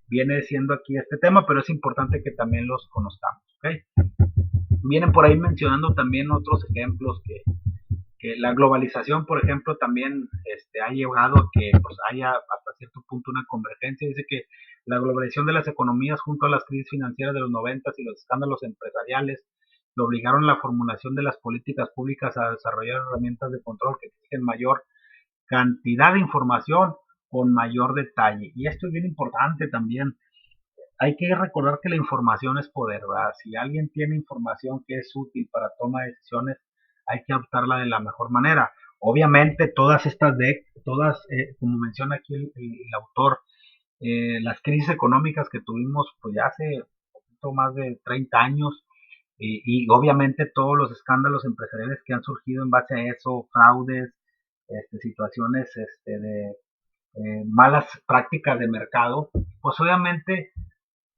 viene siendo aquí este tema, pero es importante que también los conozcamos. ¿Ok? Vienen por ahí mencionando también otros ejemplos que la globalización, por ejemplo, también ha llevado a que pues, haya hasta cierto punto una convergencia. Dice que la globalización de las economías junto a las crisis financieras de los 90 y los escándalos empresariales le obligaron a la formulación de las políticas públicas a desarrollar herramientas de control que exigen mayor cantidad de información con mayor detalle. Y esto es bien importante también. Hay que recordar que la información es poder, ¿verdad? Si alguien tiene información que es útil para toma de decisiones, hay que adoptarla de la mejor manera. Obviamente, como menciona aquí el autor, las crisis económicas que tuvimos, pues ya hace un poquito más de 30 años, y obviamente todos los escándalos empresariales que han surgido en base a eso, fraudes, situaciones de malas prácticas de mercado, pues obviamente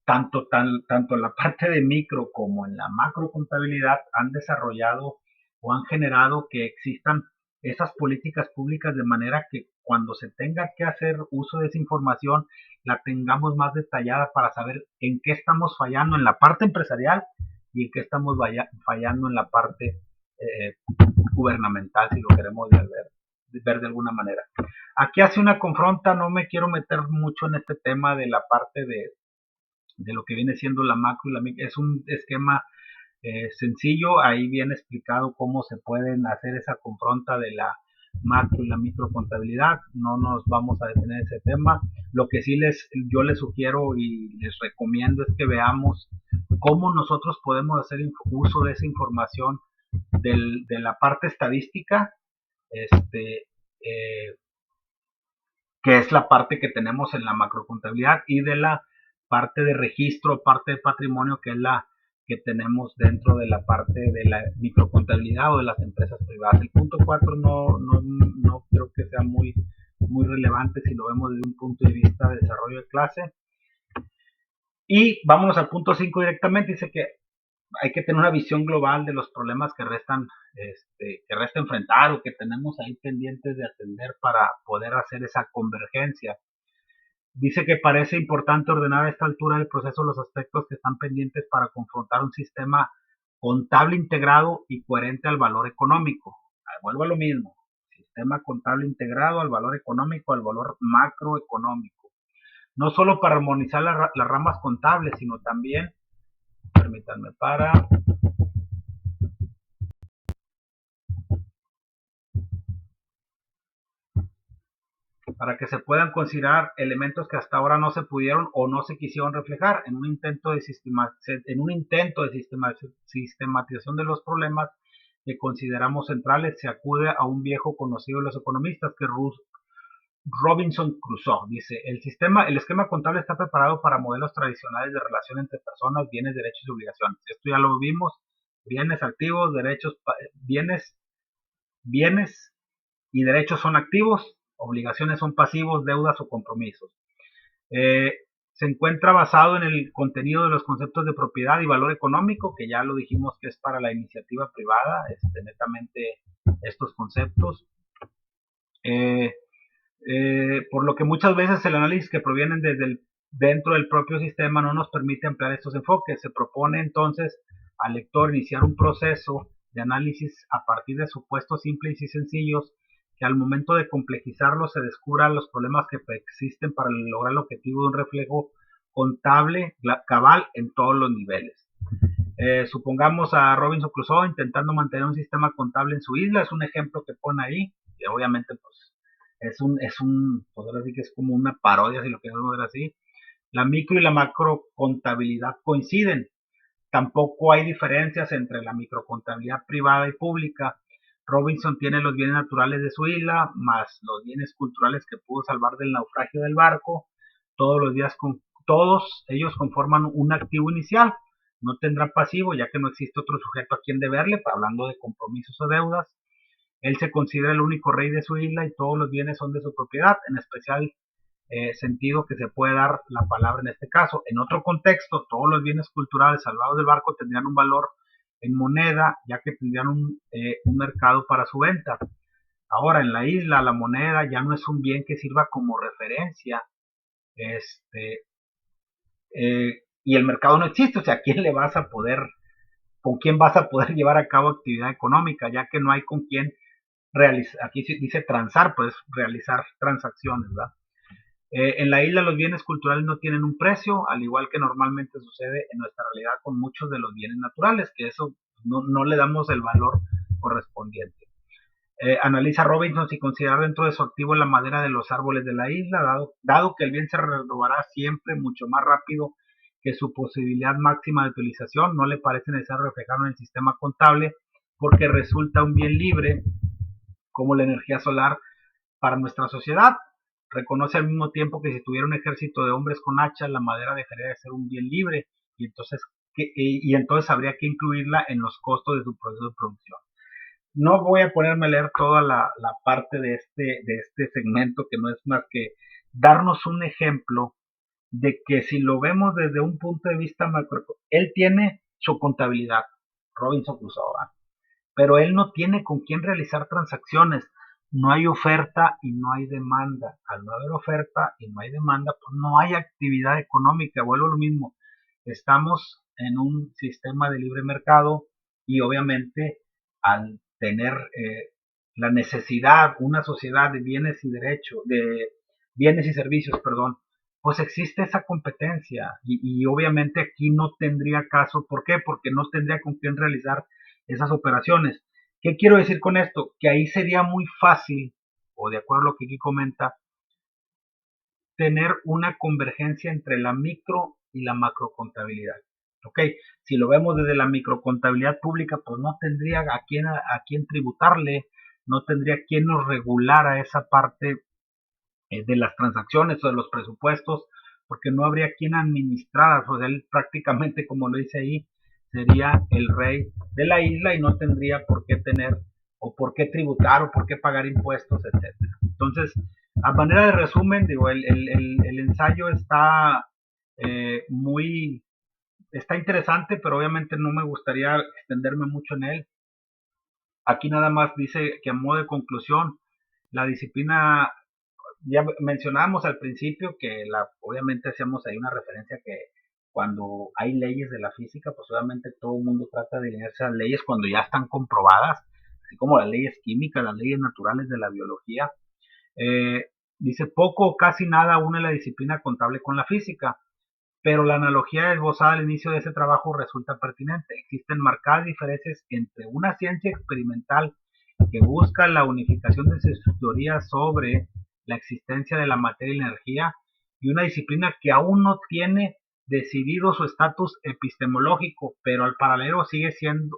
tanto en la parte de micro como en la macro contabilidad han desarrollado o han generado que existan esas políticas públicas de manera que cuando se tenga que hacer uso de esa información la tengamos más detallada para saber en qué estamos fallando en la parte empresarial y en qué estamos fallando en la parte eh, gubernamental, si lo queremos ver de alguna manera. Aquí hace una confronta, no me quiero meter mucho en este tema de la parte de lo que viene siendo la macro y la micro. Es un esquema sencillo, ahí viene explicado cómo se pueden hacer esa confronta de la macro y la micro contabilidad. No nos vamos a detener en ese tema. Lo que sí yo les sugiero y les recomiendo es que veamos cómo nosotros podemos hacer uso de esa información de la parte estadística, eh, que es la parte que tenemos en la macrocontabilidad, y de la parte de registro, parte de patrimonio, que es la que tenemos dentro de la parte de la microcontabilidad o de las empresas privadas. El punto 4 no creo que sea muy relevante si lo vemos desde un punto de vista de desarrollo de clase. Y vámonos al punto 5 directamente. Dice que hay que tener una visión global de los problemas que resta enfrentar o que tenemos ahí pendientes de atender para poder hacer esa convergencia. Dice que parece importante ordenar a esta altura del proceso los aspectos que están pendientes para confrontar un sistema contable integrado y coherente al valor económico. Vuelvo a lo mismo, sistema contable integrado al valor económico, al valor macroeconómico. No solo para armonizar las ramas contables, sino también, permítanme, para que se puedan considerar elementos que hasta ahora no se pudieron o no se quisieron reflejar en un intento de sistematización de los problemas que consideramos centrales. Se acude a un viejo conocido de los economistas, que es Robinson Crusoe dice, el esquema contable está preparado para modelos tradicionales de relación entre personas, bienes, derechos y obligaciones. Esto ya lo vimos, bienes activos, bienes y derechos son activos, obligaciones son pasivos, deudas o compromisos. Se encuentra basado en el contenido de los conceptos de propiedad y valor económico, que ya lo dijimos que es para la iniciativa privada, netamente estos conceptos. Por lo que muchas veces el análisis que provienen dentro del propio sistema no nos permite ampliar estos enfoques. Se propone entonces al lector iniciar un proceso de análisis a partir de supuestos simples y sencillos, que al momento de complejizarlos se descubran los problemas que existen para lograr el objetivo de un reflejo contable cabal en todos los niveles. Supongamos a Robinson Crusoe intentando mantener un sistema contable en su isla, es un ejemplo que pone ahí, que obviamente pues pues ahora sí que es como una parodia, si lo queremos ver así. La micro y la macro contabilidad coinciden. Tampoco hay diferencias entre la microcontabilidad privada y pública. Robinson tiene los bienes naturales de su isla, más los bienes culturales que pudo salvar del naufragio del barco. Todos ellos conforman un activo inicial. No tendrá pasivo, ya que no existe otro sujeto a quien deberle, hablando de compromisos o deudas. Él se considera el único rey de su isla y todos los bienes son de su propiedad, en especial sentido que se puede dar la palabra en este caso. En otro contexto, todos los bienes culturales salvados del barco tendrían un valor en moneda, ya que tendrían un mercado para su venta. Ahora, en la isla, la moneda ya no es un bien que sirva como referencia, y el mercado no existe, o sea, ¿con quién vas a poder llevar a cabo actividad económica? Ya que no hay con quién realizar, aquí dice transar, pues realizar transacciones, ¿verdad? En la isla los bienes culturales no tienen un precio, al igual que normalmente sucede en nuestra realidad con muchos de los bienes naturales, que eso no le damos el valor correspondiente. Analiza Robinson si considerar dentro de su activo la madera de los árboles de la isla, dado que el bien se renovará siempre mucho más rápido que su posibilidad máxima de utilización, no le parece necesario reflejarlo en el sistema contable porque resulta un bien libre como la energía solar para nuestra sociedad. Reconoce al mismo tiempo que si tuviera un ejército de hombres con hachas, la madera dejaría de ser un bien libre y entonces habría que incluirla en los costos de su proceso de producción. No voy a ponerme a leer toda la parte de este segmento, que no es más que darnos un ejemplo de que si lo vemos desde un punto de vista macro, él tiene su contabilidad, Robinson Crusoe, pero él no tiene con quién realizar transacciones. No hay oferta y no hay demanda. Al no haber oferta y no hay demanda, pues no hay actividad económica. Vuelvo a lo mismo. Estamos en un sistema de libre mercado y obviamente al tener la necesidad, una sociedad de bienes y derechos, de bienes y servicios, perdón, pues existe esa competencia y obviamente aquí no tendría caso. ¿Por qué? Porque no tendría con quién realizar esas operaciones. ¿Qué quiero decir con esto? Que ahí sería muy fácil, o de acuerdo a lo que aquí comenta, tener una convergencia entre la micro y la macrocontabilidad. ¿Ok? Si lo vemos desde la microcontabilidad pública, pues no tendría a quién tributarle, no tendría quien nos regulara esa parte de las transacciones o de los presupuestos, porque no habría quien administrara, o sea, él prácticamente, como lo dice ahí, sería el rey de la isla y no tendría por qué tener o por qué tributar o por qué pagar impuestos, etcétera. Entonces, a manera de resumen, digo, el ensayo está está interesante, pero obviamente no me gustaría extenderme mucho en él. Aquí nada más dice que a modo de conclusión, la disciplina, ya mencionábamos al principio que obviamente hacíamos ahí una referencia que cuando hay leyes de la física, pues obviamente todo el mundo trata de alinearse esas leyes cuando ya están comprobadas, así como las leyes químicas, las leyes naturales de la biología. Dice, poco o casi nada une la disciplina contable con la física, pero la analogía esbozada al inicio de ese trabajo resulta pertinente. Existen marcadas diferencias entre una ciencia experimental que busca la unificación de sus teorías sobre la existencia de la materia y la energía y una disciplina que aún no tiene decidido su estatus epistemológico, pero el paralelo sigue siendo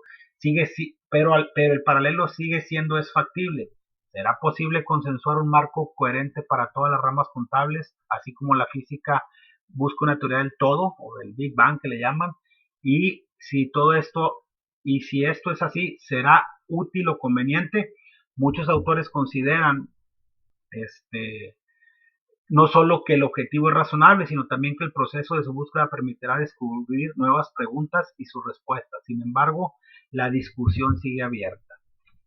es factible. ¿Será posible consensuar un marco coherente para todas las ramas contables, así como la física busca una teoría del todo o del Big Bang que le llaman? Y si esto es así, ¿será útil o conveniente? Muchos autores consideran este, no solo que el objetivo es razonable, sino también que el proceso de su búsqueda permitirá descubrir nuevas preguntas y sus respuestas. Sin embargo, la discusión sigue abierta.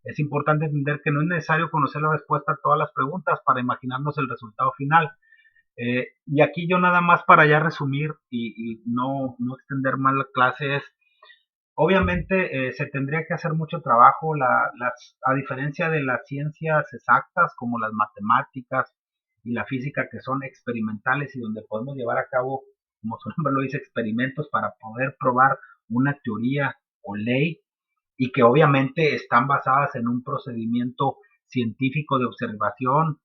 Es importante entender que no es necesario conocer la respuesta a todas las preguntas para imaginarnos el resultado final. Y aquí yo nada más para ya resumir y no extender más la clase es, obviamente se tendría que hacer mucho trabajo, a diferencia de las ciencias exactas como las matemáticas y la física que son experimentales y donde podemos llevar a cabo, como su nombre lo dice, experimentos para poder probar una teoría o ley y que obviamente están basadas en un procedimiento científico de observación,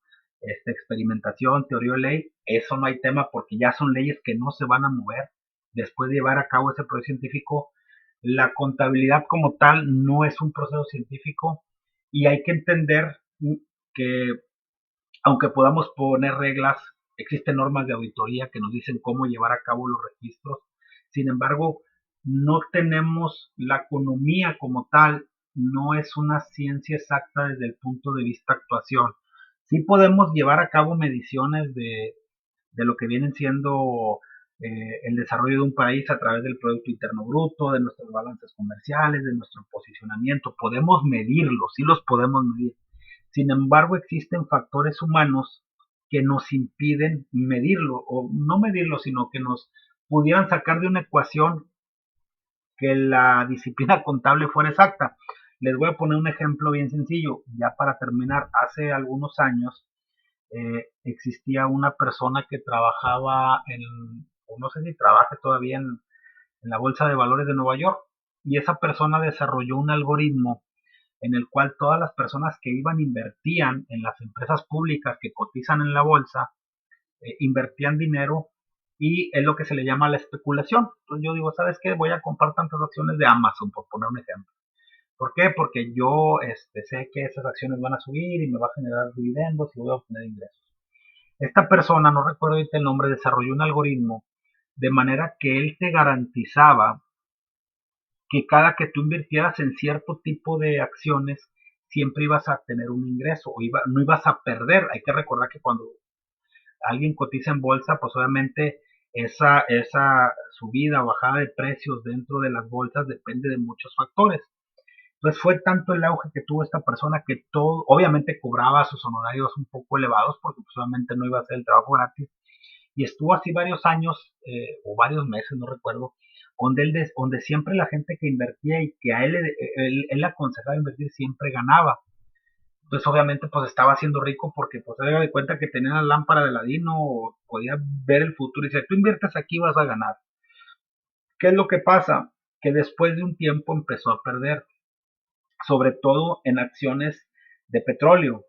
experimentación, teoría o ley. Eso no hay tema porque ya son leyes que no se van a mover después de llevar a cabo ese proceso científico. La contabilidad como tal no es un proceso científico y hay que entender que aunque podamos poner reglas, existen normas de auditoría que nos dicen cómo llevar a cabo los registros. Sin embargo, no tenemos la economía como tal, no es una ciencia exacta desde el punto de vista actuación. Sí podemos llevar a cabo mediciones de lo que vienen siendo el desarrollo de un país a través del Producto Interno Bruto, de nuestros balances comerciales, de nuestro posicionamiento. Podemos medirlos, sí los podemos medir. Sin embargo, existen factores humanos que nos impiden medirlo, o no medirlo, sino que nos pudieran sacar de una ecuación que la disciplina contable fuera exacta. Les voy a poner un ejemplo bien sencillo, ya para terminar. Hace algunos años existía una persona que trabajaba o no sé si trabaja todavía en la Bolsa de Valores de Nueva York, y esa persona desarrolló un algoritmo en el cual todas las personas que invertían en las empresas públicas que cotizan en la bolsa, invertían dinero y es lo que se le llama la especulación. Entonces yo digo, ¿sabes qué? Voy a comprar tantas acciones de Amazon, por poner un ejemplo. ¿Por qué? Porque yo sé que esas acciones van a subir y me va a generar dividendos y voy a obtener ingresos. Esta persona, no recuerdo ahorita el nombre, desarrolló un algoritmo de manera que él te garantizaba que cada que tú invirtieras en cierto tipo de acciones, siempre ibas a tener un ingreso o no ibas a perder. Hay que recordar que cuando alguien cotiza en bolsa, pues obviamente esa subida o bajada de precios dentro de las bolsas depende de muchos factores. Entonces fue tanto el auge que tuvo esta persona que todo, obviamente cobraba sus honorarios un poco elevados porque pues obviamente no iba a hacer el trabajo gratis, y estuvo así varios años o varios meses, no recuerdo, donde siempre la gente que invertía y que a él aconsejaba invertir siempre ganaba. Entonces obviamente pues estaba haciendo rico porque pues se daba de cuenta que tenía la lámpara de Aladino o podía ver el futuro y decía, tú inviertes aquí vas a ganar. ¿Qué es lo que pasa? Que después de un tiempo empezó a perder, sobre todo en acciones de petróleo.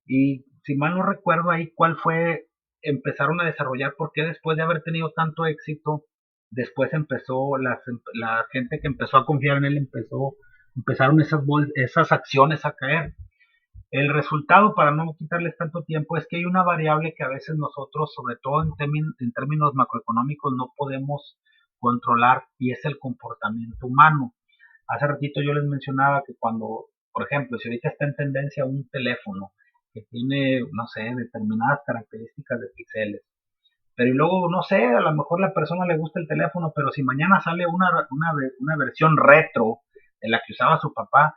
Y si mal no recuerdo ahí cuál fue, empezaron a desarrollar, porque después de haber tenido tanto éxito, después la gente que empezó a confiar en él, empezaron esas acciones a caer. El resultado, para no quitarles tanto tiempo, es que hay una variable que a veces nosotros, sobre todo en términos macroeconómicos, no podemos controlar y es el comportamiento humano. Hace ratito yo les mencionaba que cuando, por ejemplo, si ahorita está en tendencia un teléfono que tiene, no sé, determinadas características de píxeles, pero y luego, no sé, a lo mejor a la persona le gusta el teléfono, pero si mañana sale una versión retro de la que usaba su papá,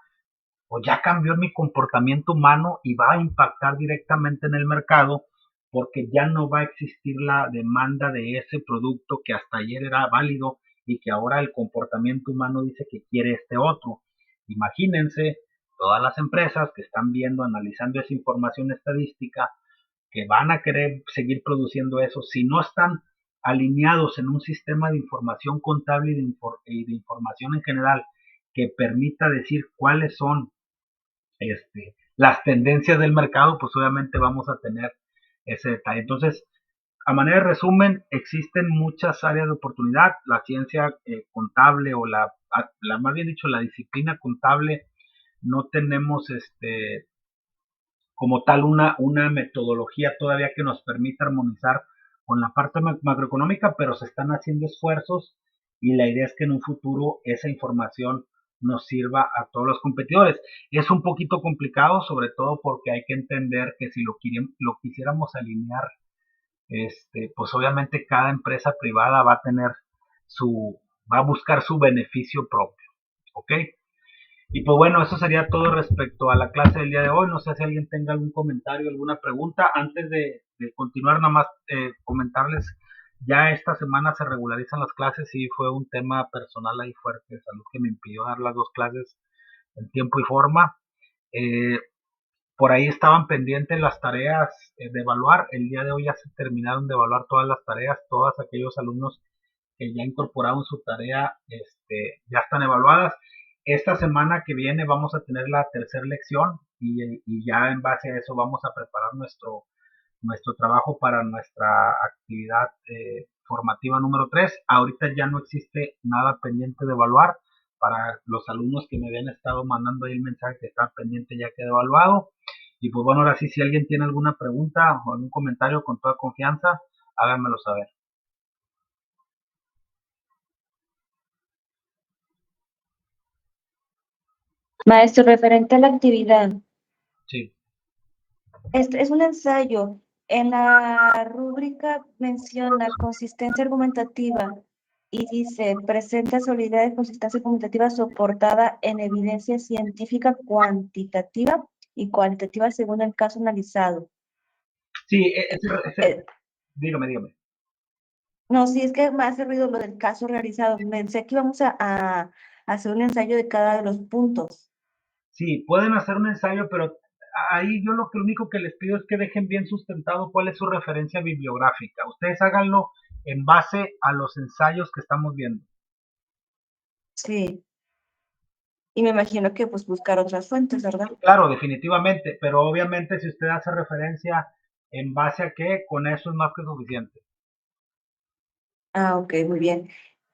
pues ya cambió mi comportamiento humano y va a impactar directamente en el mercado porque ya no va a existir la demanda de ese producto que hasta ayer era válido y que ahora el comportamiento humano dice que quiere este otro. Imagínense todas las empresas que están viendo, analizando esa información estadística, que van a querer seguir produciendo eso, si no están alineados en un sistema de información contable y de información en general que permita decir cuáles son las tendencias del mercado, pues obviamente vamos a tener ese detalle. Entonces, a manera de resumen, existen muchas áreas de oportunidad. La ciencia contable o más bien dicho, la disciplina contable, no tenemos como tal una metodología todavía que nos permita armonizar con la parte macroeconómica, pero se están haciendo esfuerzos y la idea es que en un futuro esa información nos sirva a todos los competidores. Es un poquito complicado, sobre todo porque hay que entender que si lo quisiéramos alinear, pues obviamente cada empresa privada va a buscar su beneficio propio, ¿ok? Y pues bueno, eso sería todo respecto a la clase del día de hoy. No sé si alguien tenga algún comentario, alguna pregunta. Antes de continuar, nada más comentarles, ya esta semana se regularizan las clases y fue un tema personal ahí fuerte de salud que me impidió dar las dos clases en tiempo y forma. Eh, por ahí estaban pendientes las tareas de evaluar. El día de hoy ya se terminaron de evaluar todas las tareas, todos aquellos alumnos que ya incorporaron su tarea, ya están evaluadas. Esta semana que viene vamos a tener la tercera lección y ya en base a eso vamos a preparar nuestro trabajo para nuestra actividad formativa número 3. Ahorita ya no existe nada pendiente de evaluar. Para los alumnos que me habían estado mandando ahí el mensaje que está pendiente ya quedó evaluado. Y pues bueno, ahora sí, si alguien tiene alguna pregunta o algún comentario con toda confianza, háganmelo saber. Maestro, referente a la actividad, Sí. este es un ensayo. En la rúbrica menciona consistencia argumentativa y dice, presenta solidez de consistencia argumentativa soportada en evidencia científica cuantitativa y cualitativa según el caso analizado. Sí, Eh, dígame. no, sí, es que me hace ruido lo del caso realizado. Pensé que íbamos a hacer un ensayo de cada de los puntos. Sí, pueden hacer un ensayo, pero ahí yo lo único que les pido es que dejen bien sustentado cuál es su referencia bibliográfica. Ustedes háganlo en base a los ensayos que estamos viendo. Sí, y me imagino que pues buscar otras fuentes, ¿verdad? Claro, definitivamente, pero obviamente si usted hace referencia en base a qué, con eso es más que suficiente. Ah, ok, muy bien.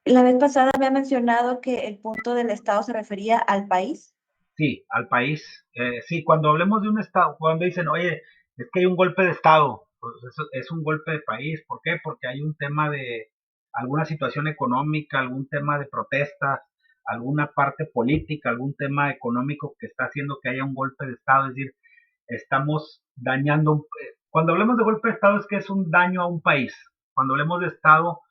La vez pasada había mencionado que el punto del Estado se refería al país. Sí, al país. Sí, cuando hablemos de un estado, cuando dicen, oye, es que hay un golpe de estado, pues eso es un golpe de país. ¿Por qué? Porque hay un tema de alguna situación económica, algún tema de protestas, alguna parte política, algún tema económico que está haciendo que haya un golpe de estado. Es decir, estamos dañando. Cuando hablemos de golpe de estado es que es un daño a un país. Cuando hablemos de estado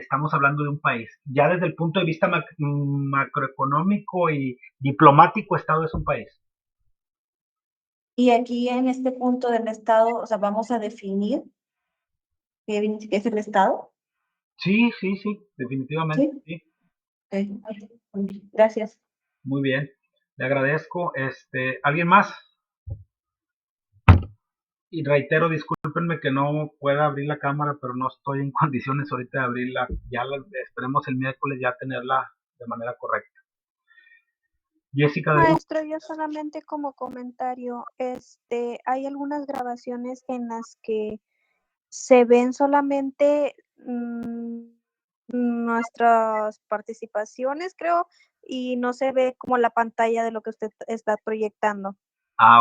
estamos hablando de un país. Ya desde el punto de vista macroeconómico y diplomático, Estado es un país. Y aquí en este punto del Estado, o sea, vamos a definir qué es el Estado. Sí, definitivamente, Sí. sí. Ok, gracias. Muy bien, le agradezco. ¿Alguien más? Y reitero, discúlpenme que no pueda abrir la cámara, pero no estoy en condiciones ahorita de abrirla. Esperemos el miércoles ya tenerla de manera correcta. Jessica, de Maestro, yo solamente como comentario, hay algunas grabaciones en las que se ven solamente nuestras participaciones, creo, y no se ve como la pantalla de lo que usted está proyectando.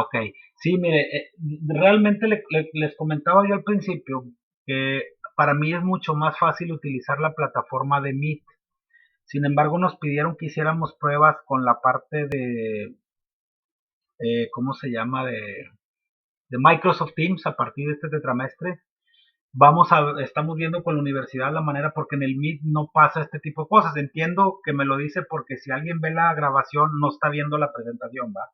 Ok. Sí, mire, realmente les comentaba yo al principio que para mí es mucho más fácil utilizar la plataforma de Meet. Sin embargo, nos pidieron que hiciéramos pruebas con la parte de, ¿cómo se llama? De Microsoft Teams a partir de este tetramestre. Estamos viendo con la universidad la manera porque en el Meet no pasa este tipo de cosas. Entiendo que me lo dice porque si alguien ve la grabación no está viendo la presentación, ¿va?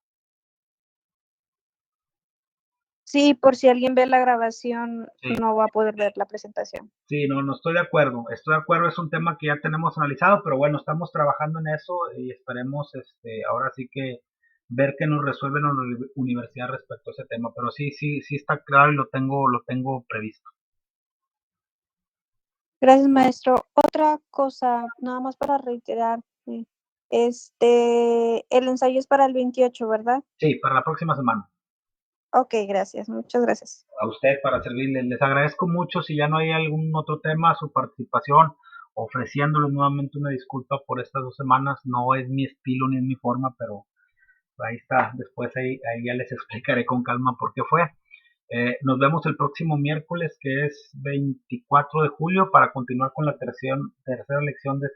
Sí, por si alguien ve la grabación, Sí. no va a poder ver la presentación. Sí, no estoy de acuerdo. Estoy de acuerdo, es un tema que ya tenemos analizado, pero bueno, estamos trabajando en eso y esperemos, ahora sí que ver qué nos resuelven en la universidad respecto a ese tema. Pero sí está claro y lo tengo previsto. Gracias, maestro. Otra cosa, nada más para reiterar, el ensayo es para el 28, ¿verdad? Sí, para la próxima semana. Ok, gracias, muchas gracias. A usted para servirle. Les agradezco mucho. Si ya no hay algún otro tema, su participación, ofreciéndoles nuevamente una disculpa por estas 2 semanas. No es mi estilo ni es mi forma, pero ahí está, después ahí ya les explicaré con calma por qué fue. Nos vemos el próximo miércoles, que es 24 de julio, para continuar con la tercera lección de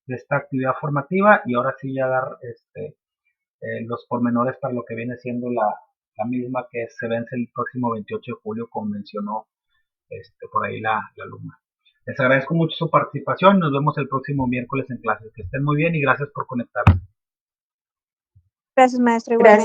esta actividad formativa, y ahora sí ya dar los pormenores para lo que viene siendo la misma, que se vence el próximo 28 de julio, como mencionó por ahí la alumna. Les agradezco mucho su participación. Nos vemos el próximo miércoles en clases. Que estén muy bien y gracias por conectarse. Gracias, maestro. Gracias.